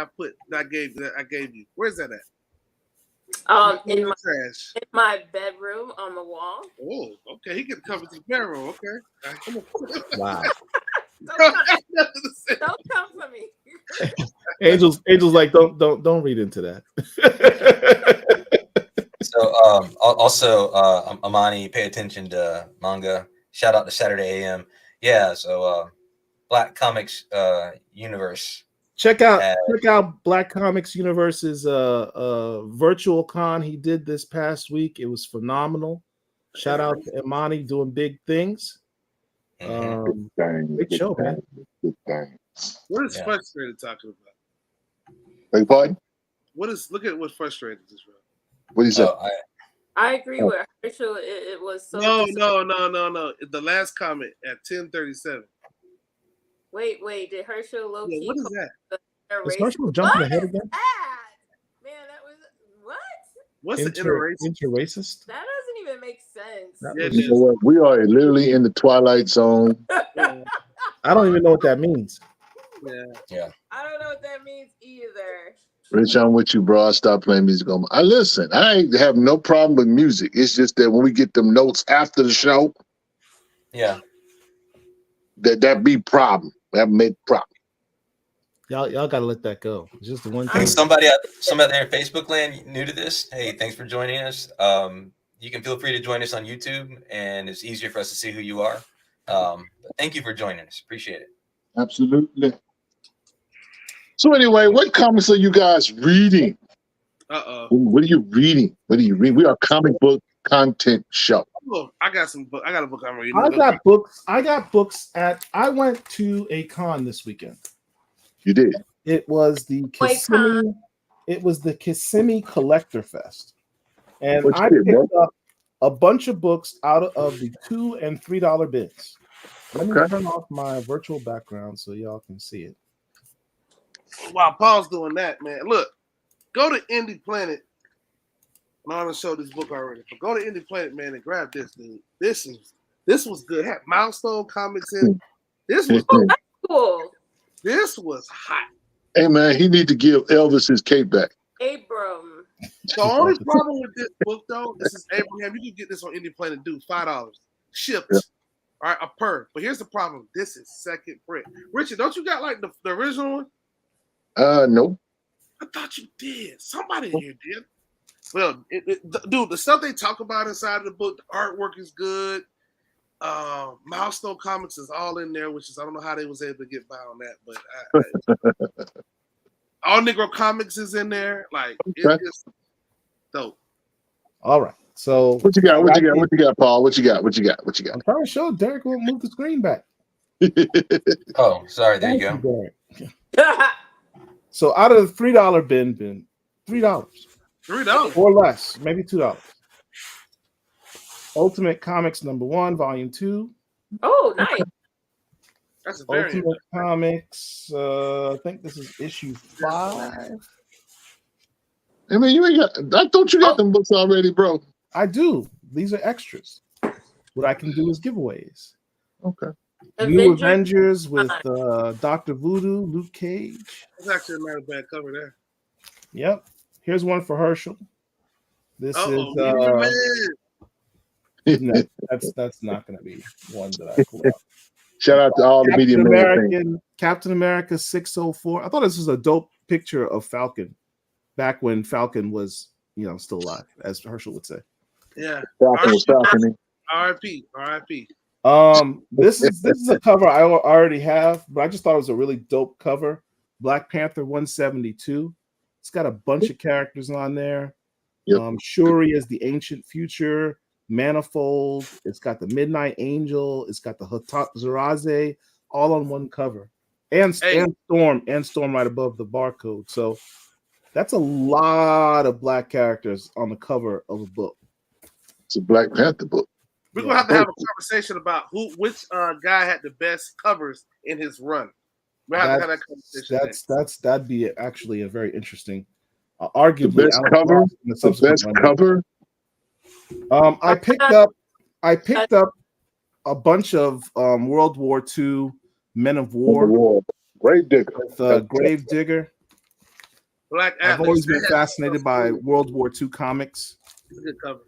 I gave you? Where's that at? In my bedroom on the wall. Oh, okay. He can cover his bedroom. Okay. Come on. Wow. Don't come for me. Angel's like, don't read into that. So also Amani, pay attention to manga. Shout out to Saturday AM. Yeah, so Black Comics Universe. Check out Black Comics Universe's virtual con he did this past week. It was phenomenal. Shout out to Imani doing big things. Great show, man. What is Frustrated talking about? Beg your pardon? Look at what Frustrated is, bro. What do you say? I agree with Herschel. It was so. No. The last comment at 10:37. Wait. Did Herschel low-key? What is that? Is Herschel jumping ahead again? Man, that was what? What's the interracist? That doesn't even make sense. You know what? We are literally in the twilight zone. I don't even know what that means. Yeah. I don't know what that means either. Rich, I'm with you, bro. I stopped playing music on. I listen. I have no problem with music. It's just that when we get them notes after the show, that be problem. That make problem. Y'all gotta let that go. It's just the one I thing. mean, somebody out there in Facebook land new to this. Hey, thanks for joining us. You can feel free to join us on YouTube, and it's easier for us to see who you are. But thank you for joining us. Appreciate it. Absolutely. So anyway, what comics are you guys reading? What are you reading? We are a comic book content show. Oh, I got a book I'm reading. I got books I went to a con this weekend. You did. It was the Kissimmee Collector Fest. And I picked up a bunch of books out of the $2 and $3 bins. Let me turn off my virtual background so y'all can see it. While Paul's doing that, man, look, go to Indie Planet And I want to show this book already. But go to Indie Planet, man, and grab this, dude. This was good. It had Milestone Comics in it. This was Cool. This was hot. Hey man, he need to give Elvis his cape back. Abram. The only problem with this book, though, this is Abraham. You can get this on Indie Planet, dude. $5 shipped. Yeah. All right, a per. But here's the problem. This is second print. Richard, don't you got like the original one? No. I thought you did. Somebody in here did. Well, dude, the stuff they talk about inside of the book, the artwork is good. Milestone Comics is all in there, which is I don't know how they was able to get by on that, but All Negro Comics is in there. Like it's just dope. All right. So what you got? What you got, Paul? What you got? I'm trying to show Derek won't move the screen back. Oh, sorry. There you go. So out of the $3 bin, $3. $3 or less, maybe $2. Ultimate Comics #1, Volume 2. Oh, nice. That's a very Ultimate Comics. I think this is issue 5. I mean, you ain't got. I thought you got them books already, bro. I do. These are extras. What I can do is giveaways. Okay. New Avengers with Dr. Voodoo, Luke Cage. That's actually not a bad cover there. Yep. Here's one for Herschel. This is no, that's not going to be one that I pull out. Shout out to all the media men. Captain America 604. I thought this was a dope picture of Falcon back when Falcon was, still alive, as Herschel would say. Yeah. Falcon was Falcon. R.I.P. This is a cover I already have, but I just thought it was a really dope cover. Black Panther 172. It's got a bunch of characters on there. Yep. Shuri is the Ancient Future. Manifold. It's got the Midnight Angel. It's got the Zeraze all on one cover, and Storm right above the barcode. So that's a lot of black characters on the cover of a book. It's a Black Panther book. We're gonna have to have a conversation about which guy had the best covers in his run. We'll have to have that conversation. That'd be actually a very interesting, arguably the best cover. I picked up a bunch of World War II Men of War. Gravedigger. Gravedigger. Black I've always been fascinated by World War II comics. It's a good cover.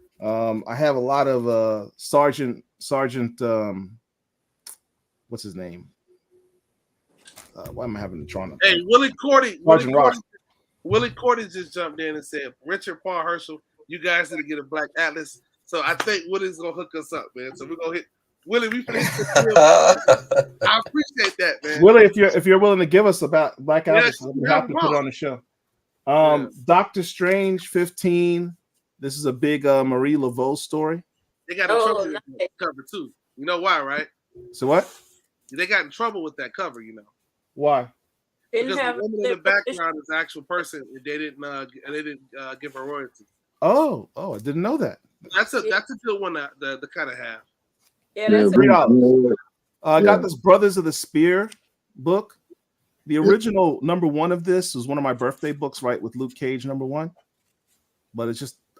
I have a lot of Sergeant. What's his name? Why am I having the Tron? Hey, Willie Cordy. Sergeant Rock. Willie Cordy just jumped in and said, "Richard, Paul, Herschel, you guys need to get a Black Atlas." So I think Willie's gonna hook us up, man. So we're gonna hit Willie. I appreciate that, man. Willie, if you're willing to give us about Black Atlas, we'll be happy to put it on the show. Doctor Strange 15. This is a big Marie Laveau story. They got in trouble with that cover too. You know why, right? So what? They got in trouble with that cover. Why? Because the woman in the background is the actual person. They didn't give her royalties. Oh, I didn't know that. That's a good one to kind of have. Yeah, that's $3. I got this Brothers of the Spear book. The original #1 of this was one of my birthday books, right, with Luke Cage #1. But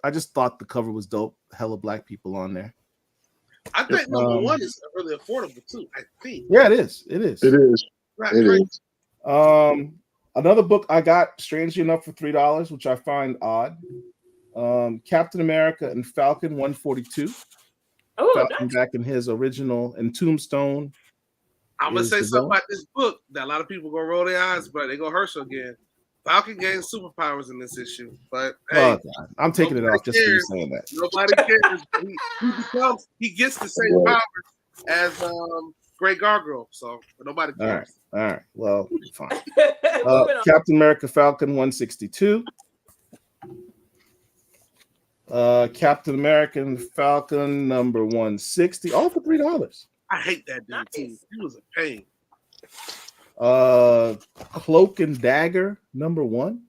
I just thought the cover was dope. Hella black people on there. I think #1 is really affordable too. I think. Yeah, it is. It is. Right, it is. Another book I got, strangely enough, for $3, which I find odd. Captain America and Falcon 142. Oh, Falcon back in his original, and Tombstone. I'm gonna say something about this book that a lot of people gonna roll their eyes, but they go Herschel again. Falcon gains superpowers in this issue, but hey, I'm taking it off just for you saying that. Nobody cares. He gets the same powers as Great Gargoyle, so nobody cares. All right. Well, fine. Captain America Falcon 162. Captain American Falcon #160, all for $3. I hate that dude too. He was a pain. Cloak and Dagger #1.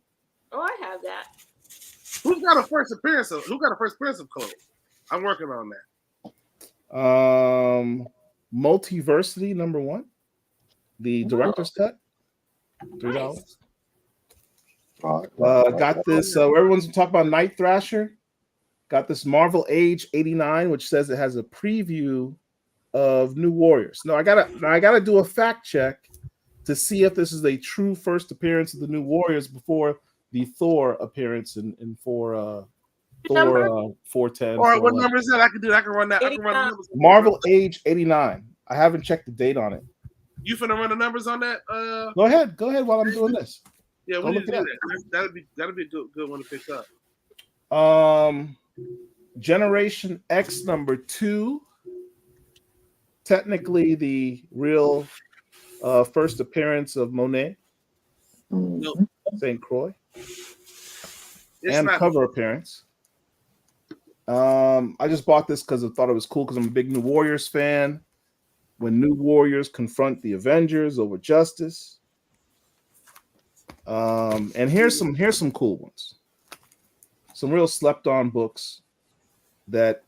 Oh, I have that. Who got a first appearance of Cloak? I'm working on that. Multiversity #1. The director's cut. $3. Nice. Got this. Everyone's talking about Night Thrasher. got this Marvel Age 89, which says it has a preview of New Warriors. No, I gotta do a fact check to see if this is a true first appearance of the New Warriors before the Thor appearance in Thor 410. All right, what number is that? I can do that. I can run that. I can run the numbers. Marvel Age 89. I haven't checked the date on it. You finna run the numbers on that? Go ahead while I'm doing this. Yeah, Go we need look to it do that. That'd be a good one to pick up. Generation X number 2. Technically the real first appearance of Monet. Nope. St. Croix. It's And not cover appearance. I just bought this because I thought it was cool because I'm a big New Warriors fan. When New Warriors confront the Avengers over justice. And here's some cool ones. Some real slept on books that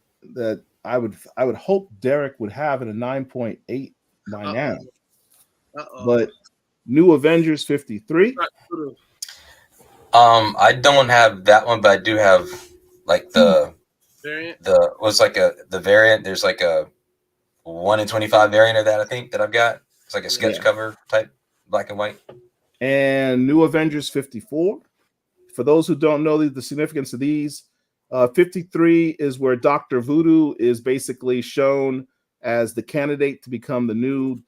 I would hope Derek would have in a 9.8 by now. But New Avengers 53. I don't have that one, but I do have like the variant. The variant. There's like a 1 in 25 variant of that, I think, that I've got. It's like a sketch cover type, black and white. And New Avengers 54. For those who don't know the significance of these, 53 is where Dr. Voodoo is basically shown as the candidate to become the new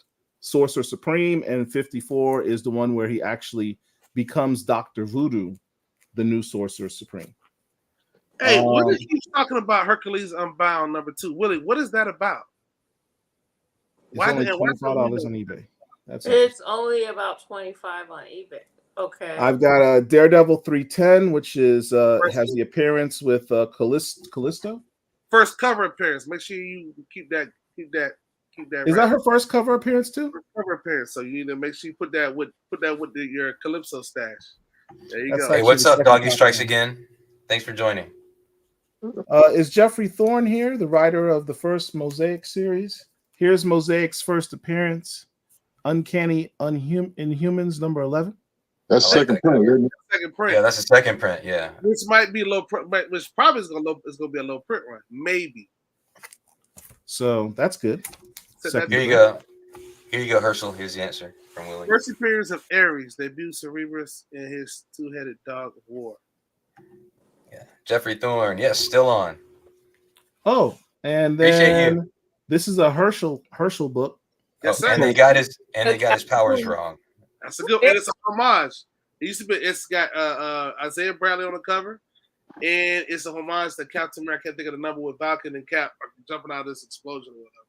Sorcerer Supreme, and 54 is the one where he actually becomes Dr. Voodoo, the new Sorcerer Supreme. Hey, what is he talking about? Hercules Unbound number 2, Willie. What is that about? It's only $25 on eBay. It's only about 25 on eBay. Okay. I've got a Daredevil 310, which is has the appearance with Callisto. First cover appearance. Make sure you keep that. Is that her first cover appearance too? First cover appearance. So you need to make sure you put that with your Calypso stash. There you go. Hey, what's up, Doggy Strikes again? Thanks for joining. Is Jeffrey Thorne here, the writer of the first Mosaic series? Here's Mosaic's first appearance, Uncanny Inhumans number 11. That's second print, isn't it? Second print. Yeah, that's a second print. Yeah, which might be low print, which probably is gonna be a low print run, maybe. So that's good. Here you go, Herschel. Here's the answer from Willie. First appearance of Ares, debuts Cerebrus and his two-headed dog of war. Yeah, Jeffrey Thorne. Yes, still on. Oh, and then this is a Herschel book. Yes, sir. And they got his powers wrong. That's a good. And it's a homage. It used to be. It's got Isaiah Bradley on the cover, and it's a homage to Captain America. I can't think of the number with Falcon and Cap jumping out of this explosion or whatever.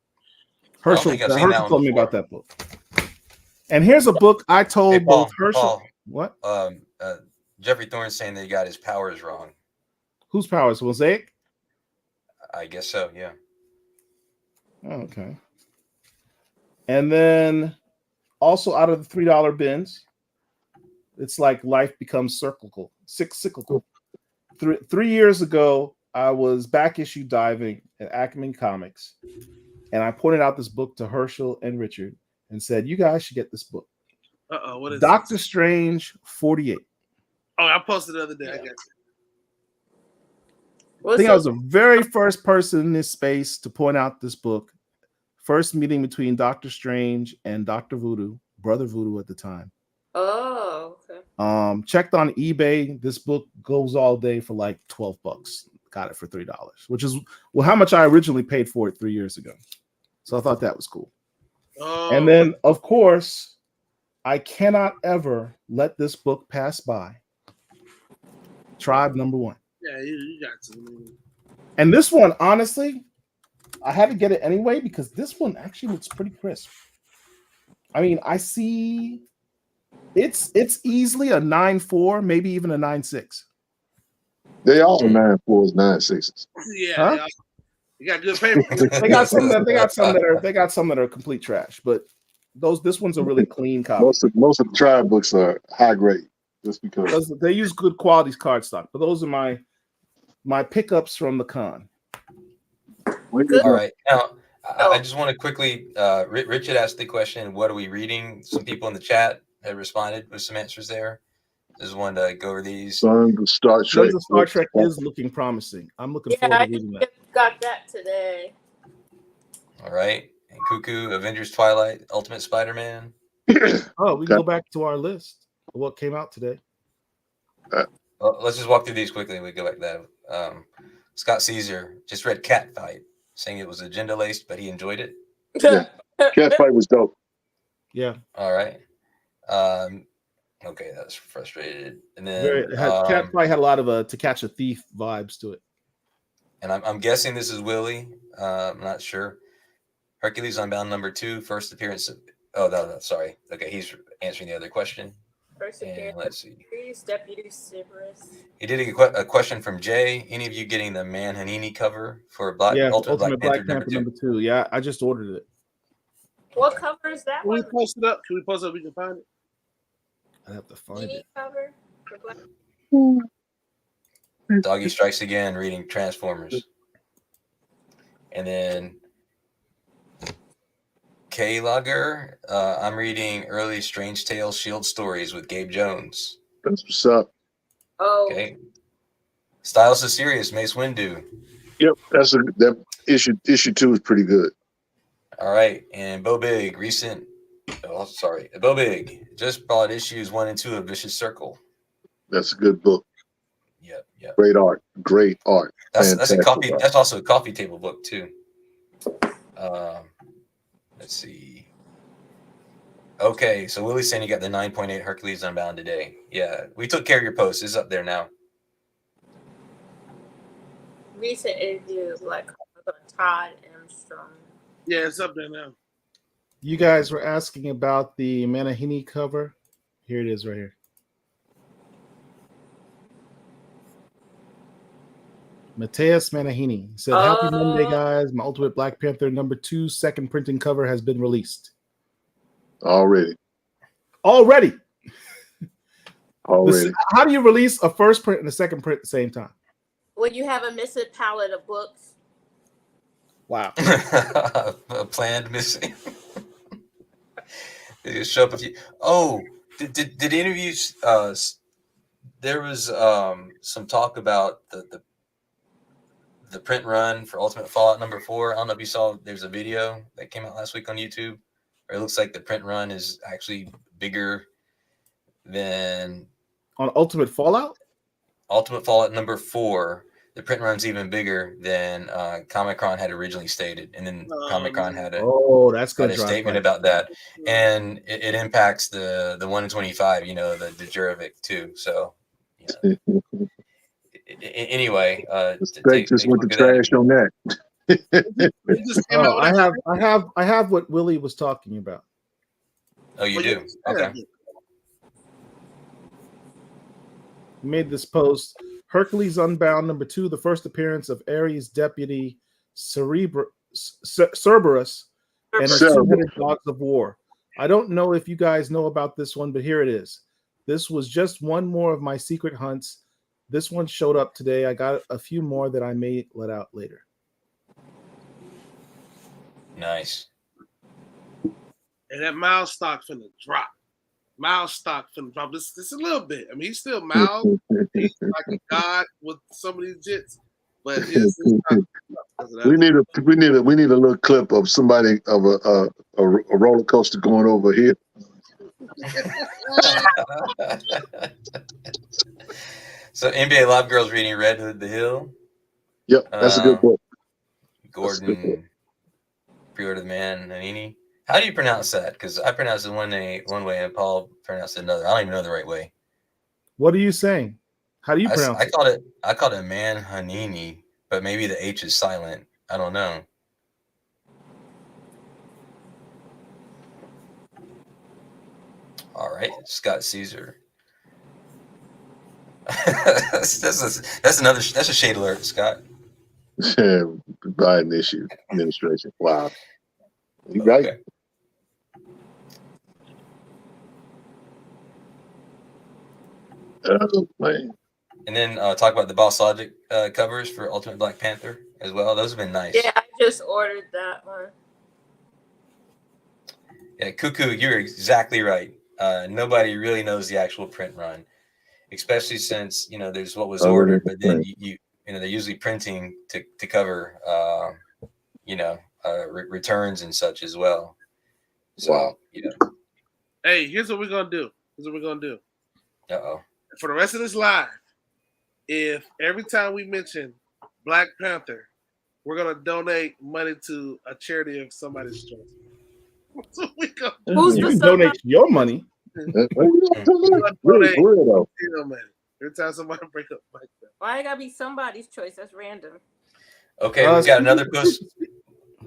Herschel told me about that book. And here's a book I told both Herschel. Paul, what? Jeffrey Thorne's saying that he got his powers wrong. Whose powers? Mosaic? I guess so. Yeah. Oh, okay. And then also out of the $3 bins, it's like life becomes cyclical. 3 years ago, I was back issue diving at Ackman Comics, and I pointed out this book to Herschel and Richard and said, "You guys should get this book." What is Doctor Strange 48? Oh, I posted the other day. Yeah. I got you. I think I was the very first person in this space to point out this book. First meeting between Doctor Strange and Dr. Voodoo, Brother Voodoo at the time. Oh, okay. Checked on eBay. This book goes all day for like $12. Got it for $3, which is how much I originally paid for it 3 years ago. So I thought that was cool. Oh. And then, of course, I cannot ever let this book pass by. Tribe number 1. Yeah, you got to. And this one, honestly, I had to get it anyway because this one actually looks pretty crisp. I mean, I see it's easily a 9.4, maybe even a 9.6. They all 9.4s, 9.6s. Yeah, huh? you got good paper. they got some that are complete trash, but this one's a really clean copy. Most of the tribe books are high grade, just because they use good quality cardstock. But those are my pickups from the con. All right, now I just want to quickly. Richard asked the question, "What are we reading?" Some people in the chat have responded with some answers there. Just wanted to go over these. Sons of Star Trek. Sons of Star Trek is looking promising. I'm looking Yeah, forward I to reading that. just got that today. All right. And Cuckoo, Avengers Twilight, Ultimate Spider-Man. Oh, we can go back to our list of what came out today. Well, let's just walk through these quickly and we go back to that. Scott Caesar just read Catfight, saying it was agenda-laced, but he enjoyed it. Yeah. Catfight was dope. Yeah. All right. Okay, that's frustrated. And then Catfight had a lot of To Catch a Thief vibes to it. And I'm guessing this is Willie. I'm not sure. Hercules Unbound #2, first appearance of. Oh, no, sorry. Okay, he's answering the other question. First appearance. Let's see. Deputy Cerberus. He did a question from Jay. Any of you getting the Manhanini cover for Ultimate Black Panther #2? Yeah, I just ordered it. What cover is that? Can we post it up? Can we post it up? We can find it. I have to find it. Cover for Black. Doggy Strikes Again, reading Transformers. And then K Lager, I'm reading early Strange Tales Shield Stories with Gabe Jones. That's what's up. Oh. Okay. Styles is Serious, Mace Windu. Yep, that issue 2 is pretty good. All right, and Bo Big, Bo Big just bought issues 1 and 2 of Vicious Circle. That's a good book. Yep. Great art. That's a coffee. Art. That's also a coffee table book too. Let's see. Okay, so Willie's saying you got the 9.8 Hercules Unbound today. Yeah, we took care of your post. It's up there now. Recent interview of Todd Armstrong. Yeah, it's up there now. You guys were asking about the Manahini cover. Here it is right here. Mateus Manahini said, "Happy Monday, guys. My Ultimate Black Panther #2 second printing cover has been released." Already. How do you release a first print and a second print at the same time? When you have a missing palette of books. Wow. A planned missing. They just show up a few. Oh, did interviews? There was some talk about the print run for Ultimate Fallout #4. I don't know if you saw. There's a video that came out last week on YouTube, where it looks like the print run is actually bigger than on Ultimate Fallout. Ultimate Fallout #4. The print run's even bigger than Comic-Con had originally stated, and then Comic-Con had a statement about that, and it impacts the 1 in 25, the Jurovic too. So, anyway, just went to trash on that. I have what Willie was talking about. Oh, you do? Okay. He made this post. Hercules Unbound #2, the first appearance of Ares Deputy Cerberus and her two-headed dogs of war. I don't know if you guys know about this one, but here it is. This was just one more of my secret hunts. This one showed up today. I got a few more that I may let out later. Nice. And that Miles stock finna drop. This a little bit. I mean, he's still Miles. He's like a god with some of these jits, but we need a little clip of somebody of a roller coaster going over here. So NBA Live Girls reading Red Hood the Hill. Yep, that's a good book. Gordon, Pre-Order the Man, Nanini. How do you pronounce that? Because I pronounce it one way and Paul pronounced it another. I don't even know the right way. What are you saying? How do you pronounce it? I called it Manhanini, but maybe the H is silent. I don't know. All right, Scott Caesar. That's a shade alert, Scott. Biden issue administration. Wow. You right. Okay. Oh, man. And then talk about the Boss Logic covers for Ultimate Black Panther as well. Those have been nice. Yeah, I just ordered that one. Yeah, Cuckoo, you're exactly right. Nobody really knows the actual print run. especially since there's what was ordered, but then you they're usually printing to cover returns and such as well. So Hey, here's what we're gonna do. Uh-oh. For the rest of this live, if every time we mention Black Panther, we're gonna donate money to a charity of somebody's choice. So we go. You can donate your money. Really, for real though. Every time somebody break up like that. Why it gotta be somebody's choice? That's random. Okay, we got another post.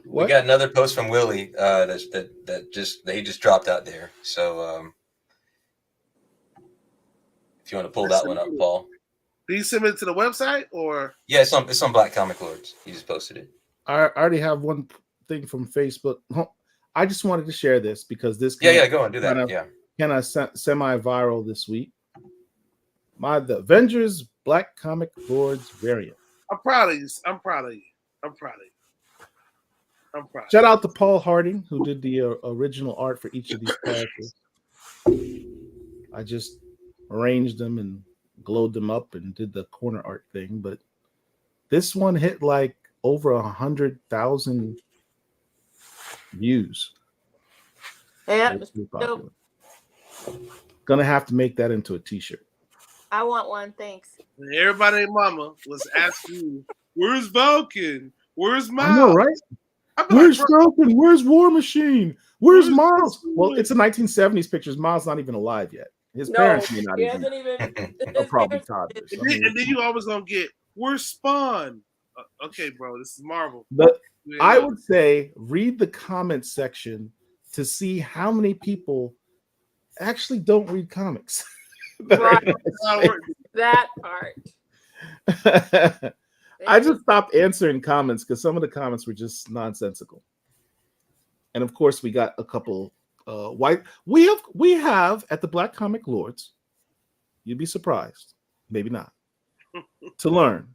What? We got another post from Willie that he just dropped out there. So if you want to pull that one up, Paul. Do you submit it to the website or? Yeah, it's on Black Comic Lords. He just posted it. I already have one thing from Facebook. I just wanted to share this because this Go on, do that. Kind of semi-viral this week. The Avengers Black Comic Lords variant. I'm proud of you. Shout out to Paul Harding, who did the original art for each of these characters. I just arranged them and glowed them up and did the corner art thing, but this one hit like over 100,000 views. Yeah, gonna have to make that into a t-shirt. I want one, thanks. Everybody and mama was asking you, where's Vulcan? Where's Miles? I know, right? Where's Falcon? Where's War Machine? Where's Miles? Well, it's a 1970s pictures. Miles not even alive yet. His parents may not even. Probably toddlers. And then you always gonna get, where's Spawn? Okay, bro, this is Marvel. I would say read the comment section to see how many people actually don't read comics. Right. That part. I just stopped answering comments because some of the comments were just nonsensical. And of course, we got a couple white. We have at the Black Comic Lords. You'd be surprised, maybe not, to learn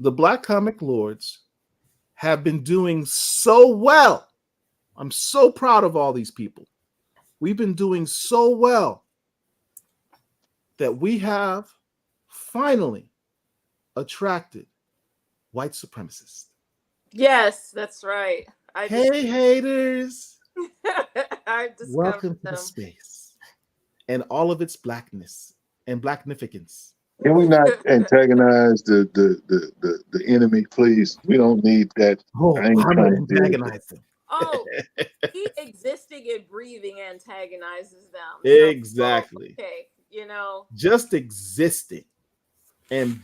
the Black Comic Lords have been doing so well. I'm so proud of all these people. We've been doing so well that we have finally attracted white supremacists. Yes, that's right. Hey, haters. Welcome to them. the space and all of its blackness and blacknificence. Can we not antagonize the enemy, please? We don't need that. Oh, I'm gonna antagonize them. Oh, he existing and breathing antagonizes them. Exactly. So, okay, just existing and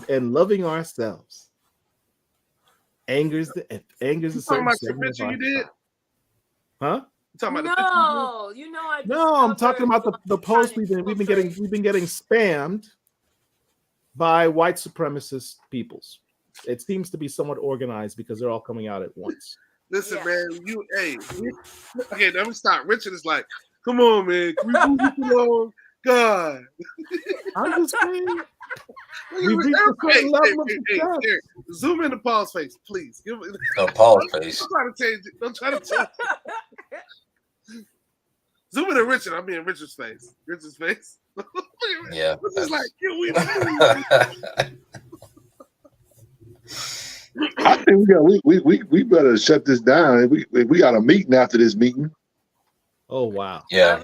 loving ourselves angers the talking about the picture you did? Huh? Talking about I'm talking about the post we've been getting spammed by white supremacist peoples. It seems to be somewhat organized because they're all coming out at once. Listen, man, okay, let me stop. Richard is like, come on, man, can we move this along? God. I'm just saying. Hey, zoom into Paul's face, please. Paul's face. Don't try to change. Zoom into Richard. I mean Richard's face. Richard's face. Yeah. This is like, can we I think we better shut this down. We got a meeting after this meeting. Oh wow. Yeah.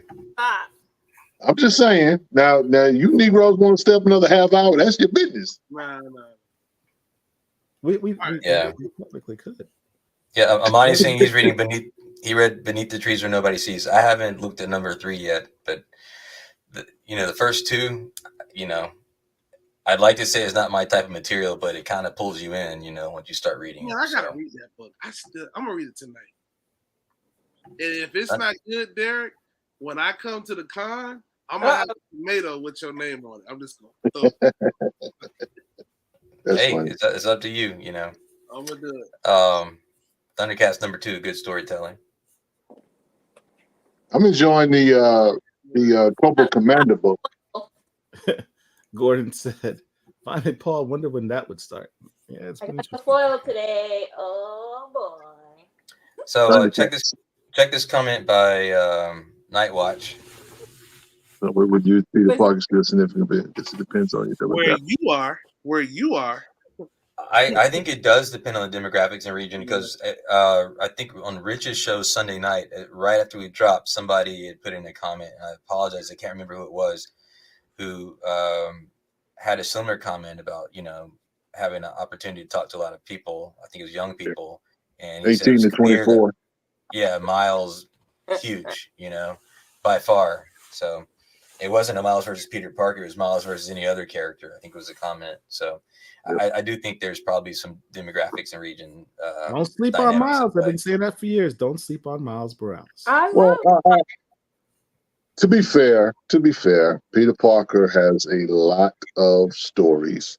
I'm just saying. Now you Negroes want to step another half hour. That's your business. No. We technically could. Yeah, Amani's saying he's reading he read Beneath the Trees Where Nobody Sees. I haven't looked at number 3 yet, but the first two, I'd like to say it's not my type of material, but it kind of pulls you in, once you start reading it. I gotta read that book. I'm gonna read it tonight. And if it's not good, Derek, when I come to the con, I'm gonna have a tomato with your name on it. I'm just gonna Hey, it's up to you, I'm gonna do it. Thundercats number 2, good storytelling. I'm enjoying the Cobra Commander book. Gordon said, "Finally, Paul. Wonder when that would start." Yeah, it's I been got the foil today. Oh boy. So check this comment by Nightwatch. So would you Peter Parker still significant? It depends on you. Where you are. I think it does depend on the demographics and region because I think on Rich's show Sunday night, right after we dropped, somebody had put in a comment, and I apologize, I can't remember who it was, who had a similar comment about, having an opportunity to talk to a lot of people. I think it was young people. And he 18 to 24. Yeah, Miles, huge, by far. So it wasn't a Miles versus Peter Parker. It was Miles versus any other character, I think was the comment. So I do think there's probably some demographics and region. Don't sleep on Miles. I've been saying that for years. Don't sleep on Miles Morales. Well, to be fair, Peter Parker has a lot of stories,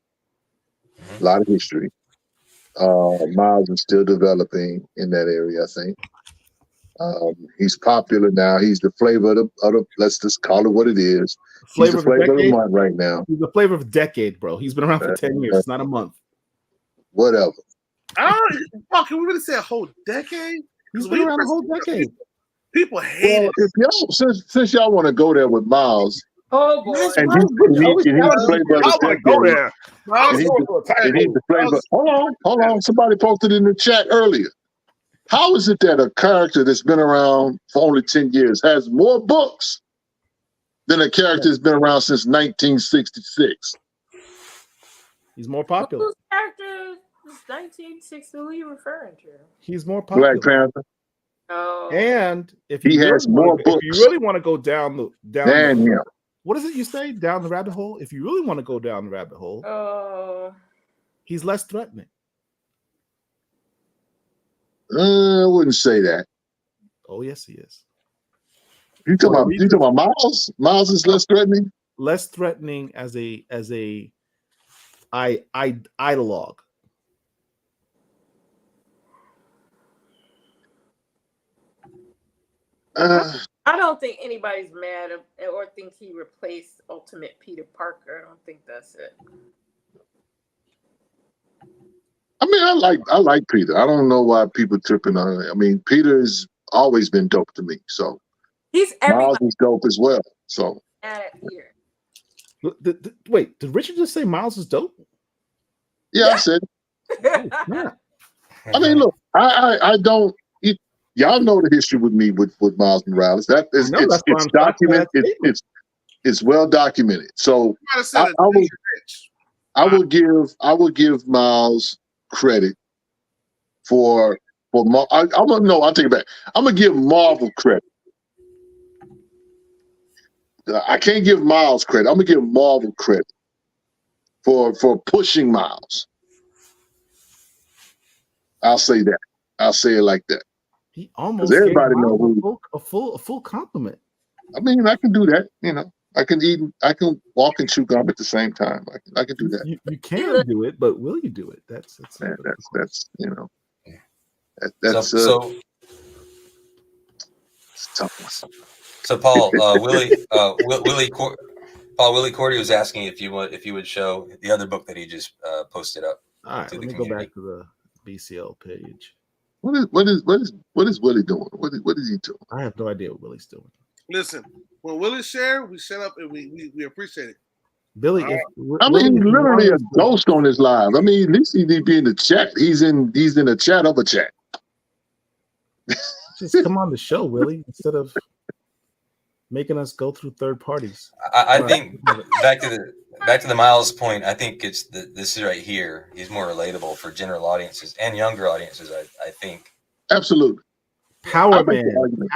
a lot of history. Miles is still developing in that area, I think. He's popular now. He's the flavor of the let's just call it what it is. He's the flavor of the month right now. He's the flavor of a decade, bro. He's been around for 10 years. It's not a month. Whatever. Can we really say a whole decade? He's been around a whole decade. People hate it. If y'all, since y'all want to go there with Miles, oh boy, and he's the flavor of the decade. And he's the flavor. Hold on. Somebody posted in the chat earlier. How is it that a character that's been around for only 10 years has more books than a character that's been around since 1966? He's more popular. Whose character is 1960? Who are you referring to? He's more popular. Black Panther. Oh. And if he has more books. If you really want to go down the him. What is it you say? Down the rabbit hole? If you really want to go down the rabbit hole, he's less threatening. I wouldn't say that. Oh, yes, he is. You talking about Miles? Miles is less threatening? Less threatening as a ideologue. I don't think anybody's mad or think he replaced Ultimate Peter Parker. I don't think that's it. I mean, I like Peter. I don't know why people tripping on it. I mean, Peter's always been dope to me. So he's Miles is dope as well. So here. Wait, did Richard just say Miles is dope? Yeah, I said. Yeah. I mean, look, I don't. Y'all know the history with me with Miles Morales. It's documented. It's well documented. So I will give Miles credit for I'll take it back. I'm gonna give Marvel credit. I can't give Miles credit. I'm gonna give Marvel credit for pushing Miles. I'll say that. I'll say it like that. He almost everybody knows a full compliment. I mean, I can do that. I can walk and chew gum at the same time. I can do that. You can do it, but will you do it? That's it's a tough one. So Paul, Willie Cordy was asking if you would show the other book that he just posted up. All right, let me go back to the BCL page. What is Willie doing? What is he doing? I have no idea what Willie's doing. Listen, when Willie share, we shut up and we appreciate it. Billy, literally a ghost on his live. I mean, at least he'd be in the chat. He's in the chat of a chat. Just come on the show, Willie, instead of making us go through third parties. I think back to the Miles point. I think this is right here. He's more relatable for general audiences and younger audiences. I think absolutely. Power Man,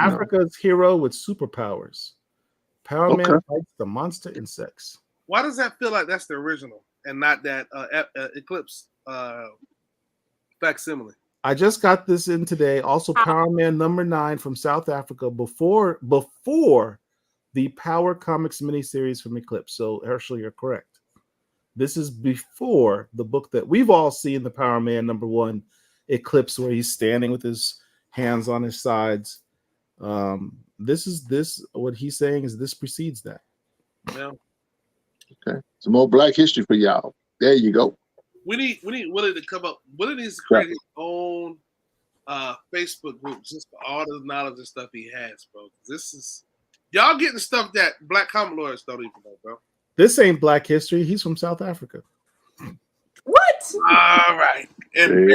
Africa's hero with superpowers. Power Man fights the monster insects. Why does that feel like that's the original and not that Eclipse facsimile? I just got this in today. Also, Power Man #9 from South Africa before the Power Comics miniseries from Eclipse. So, Herschel, you're correct. This is before the book that we've all seen, the Power Man #1 Eclipse, where he's standing with his hands on his sides. What he's saying is this precedes that. Yeah. Okay. Some more Black history for y'all. There you go. We need Willie to come up. Willie needs to create his own Facebook group just for all the knowledge and stuff he has, bro. This is Y'all getting stuff that black comic lawyers don't even know, bro. This ain't Black History. He's from South Africa. What? All right. And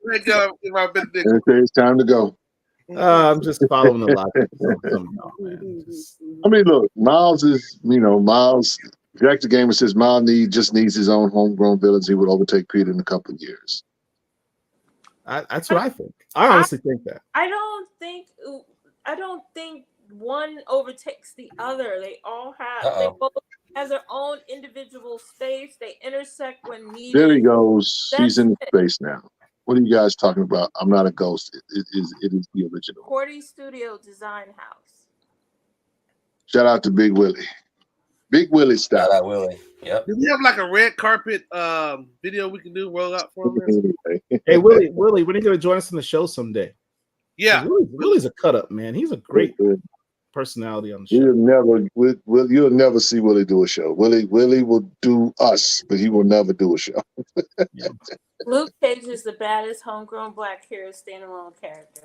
It's time to go. I'm just following the logic. I mean, look, Miles is, Miles. Director Gamer says Miles just needs his own homegrown villains. He would overtake Peter in a couple of years. That's what I think. I honestly think that. I don't think one overtakes the other. They all have. They both have their own individual space. They intersect when needed. There he goes. He's in space now. What are you guys talking about? I'm not a ghost. It is the original. Cordy Studio Design House. Shout out to Big Willie. Big Willie style. Shout out Willie. Yep. Do we have like a red carpet video we can do roll out for him? Hey Willie, when are you gonna join us on the show someday? Yeah. Willie's a cut up, man. He's a great personality on the show. You'll never see Willie do a show. Willie will do us, but he will never do a show. Luke Cage is the baddest homegrown black hero standalone character.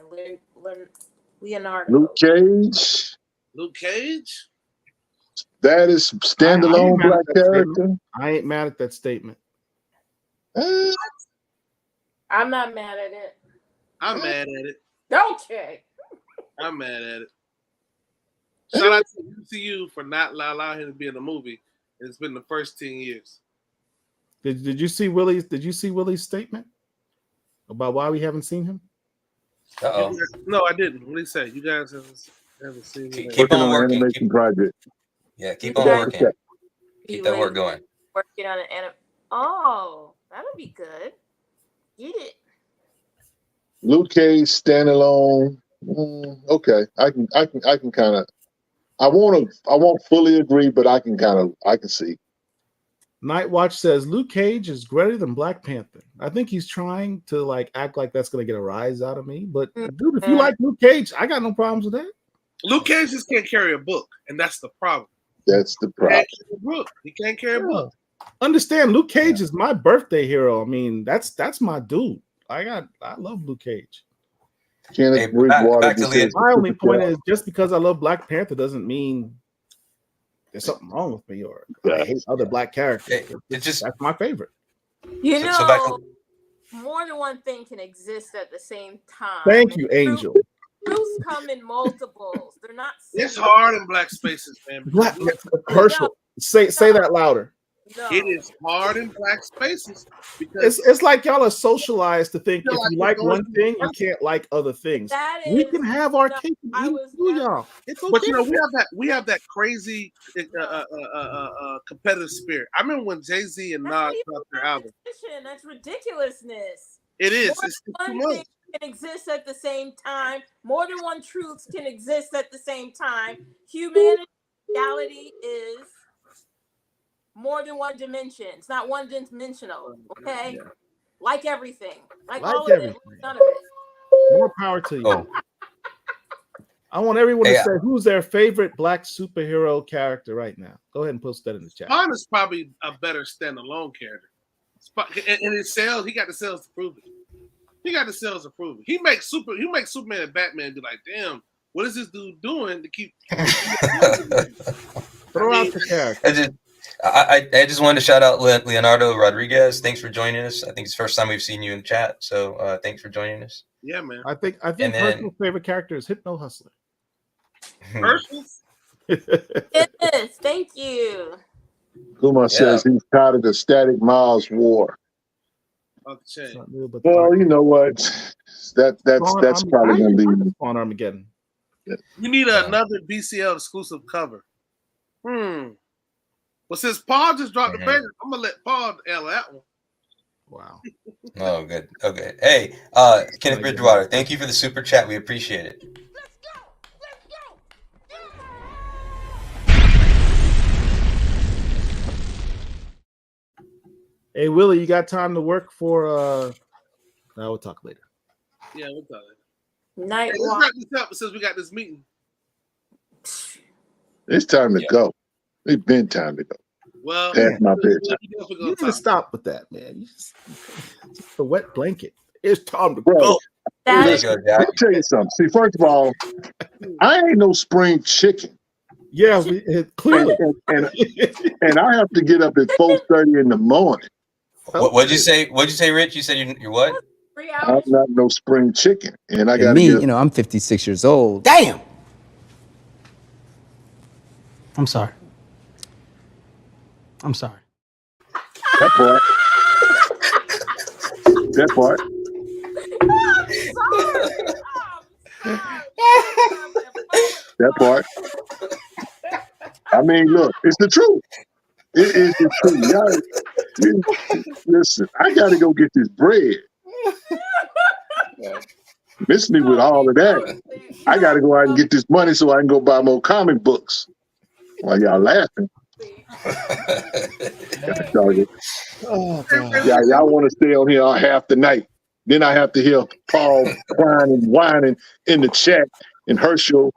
Leonardo. Luke Cage? That is standalone black character. I ain't mad at that statement. I'm not mad at it. I'm mad at it. Okay. I'm mad at it. Shout out to UCU for not allowing him to be in the movie. It's been the first 10 years. Did you see Willie's? Did you see Willie's statement about why we haven't seen him? No, I didn't. What did he say? You guys haven't seen him. Keep on working. Animation project. Yeah, keep on working. Keep that work going. Working on an anime. Oh, that'll be good. Get it. Luke Cage standalone. Okay, I can kind of. I won't fully agree, but I can see. Night Watch says Luke Cage is greater than Black Panther. I think he's trying to act like that's gonna get a rise out of me. But dude, if you like Luke Cage, I got no problems with that. Luke Cage just can't carry a book, and that's the problem. That's the problem. He can't carry a book. Understand, Luke Cage is my birthday hero. I mean, that's my dude. I love Luke Cage. My only point is just because I love Black Panther doesn't mean there's something wrong with me or I hate other black characters. That's my favorite. More than one thing can exist at the same time. Thank you, Angel. Truths come in multiples. They're not. It's hard in black spaces, man. Herschel, say that louder. No. It is hard in black spaces because it's like y'all are socialized to think if you like one thing, you can't like other things. We can have our cake and eat it, y'all. It's okay. But we have that crazy competitive spirit. I remember when Jay-Z and Nas dropped their album. That's ridiculousness. It is. It's too much. Can exist at the same time. More than one truth can exist at the same time. Humanity, reality is more than one dimension. It's not one dimensional. Okay, like everything, like all of it, none of it. More power to you. I want everyone to say who's their favorite black superhero character right now. Go ahead and post that in the chat. Spawn is probably a better standalone character. And his sales, he got the sales to prove it. He makes Superman and Batman be like, damn, what is this dude doing to keep throw out the character? I just wanted to shout out Leonardo Rodriguez. Thanks for joining us. I think it's the first time we've seen you in chat. So thanks for joining us. Yeah, man. I think Herschel's favorite character is Hypno Hustler. Herschel's? Yes, thank you. Kuma says he's tired of the Static Miles war. Well, you know what? That's probably going to be on Armageddon. You need another BCL exclusive cover. Well, since Paul just dropped the banger, I'm gonna let Paul L that one. Wow. Oh, good. Okay. Hey, Kenneth Bridgewater, thank you for the super chat. We appreciate it. Hey Willie, you got time to work for we'll talk later. Yeah, we'll talk later. Night let's wrap this up since we got this meeting. It's time to go. It's been time to go. Well, past my bedtime. You need to stop with that, man. Just a wet blanket. It's time to go. Let me tell you something. See, first of all, I ain't no spring chicken. Yeah, clearly. And I have to get up at 4:30 in the morning. What'd you say? What'd you say, Rich? You said you're what? 3 I'm hours. not no spring chicken, and I got to me, get up. you know, I'm 56 years old. Damn. I'm sorry. I'm sorry. That part. That part. That part. I mean, look, it's the truth. It is the truth. Listen, I got to go get this bread. Miss me with all of that. I got to go out and get this money so I can go buy more comic books. While y'all laughing. Oh, God. Y'all want to stay on here half the night. Then I have to hear Paul crying and whining in the chat and Herschel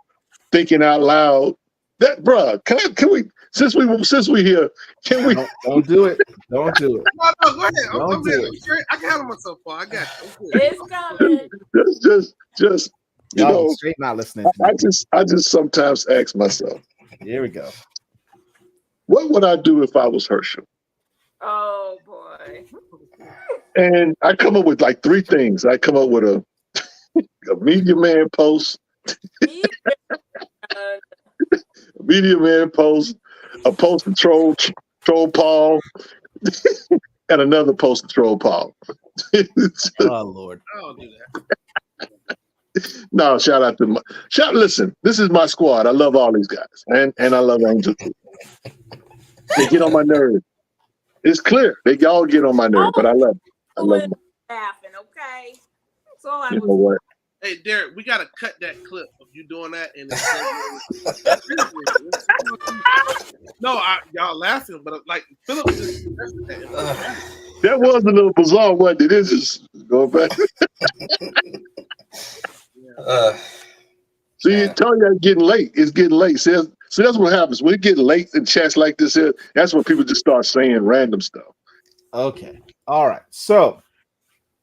thinking out loud. That bruh, can we since we here, can we don't do it. Don't do it. No, go ahead. Don't do it. I can handle myself, Paul. I got you. It's coming. just you Y'all know, straight not listening to me. I just sometimes ask myself, Here we go. what would I do if I was Herschel? Oh boy. And I come up with like 3 things. I come up with a Media Man post, a post to troll Paul, and another post to troll Paul. Oh, Lord. I don't do that. No, listen, this is my squad. I love all these guys. And I love Angel too. They get on my nerves. It's clear. They all get on my nerves, but I love them. I love them. Laughing, okay? That's all I You know was. what? Hey, Derek, we gotta cut that clip of you doing that. And no, y'all laughing, but like Philip just That was a little bizarre, wasn't it? It's just go back. See, tell you it's getting late. It's getting late. See, that's what happens. When it gets late in chats like this here, that's when people just start saying random stuff. Okay. All right. So,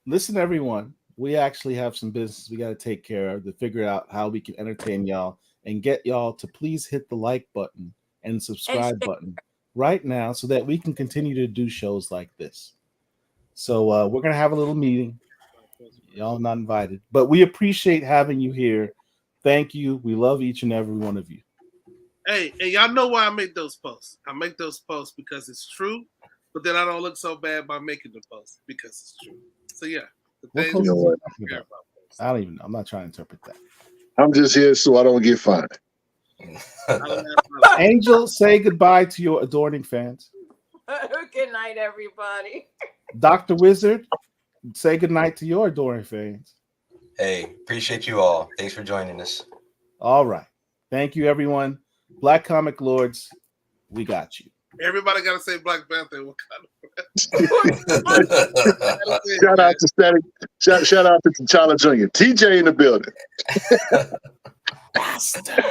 listen, everyone. We actually have some business we got to take care of to figure out how we can entertain y'all and get y'all to please hit the like button and subscribe button right now so that we can continue to do shows like this. So we're going to have a little meeting. Y'all not invited, but we appreciate having you here. Thank you. We love each and every one of you. Hey, and y'all know why I make those posts. I make those posts because it's true, but then I don't look so bad by making the post because it's true. So yeah. What You know what? I don't even know. I'm not trying to interpret that. I'm just here so I don't get fined. Angel, say goodbye to your adoring fans. Good night, everybody. Dr. Wizard, say goodnight to your adoring fans. Hey, appreciate you all. Thanks for joining us. All right. Thank you, everyone. Black Comic Lords, we got you. Everybody got to say Black Panther. Shout out to Static. Shout out to T'Challa Jr. TJ in the building. Bastard.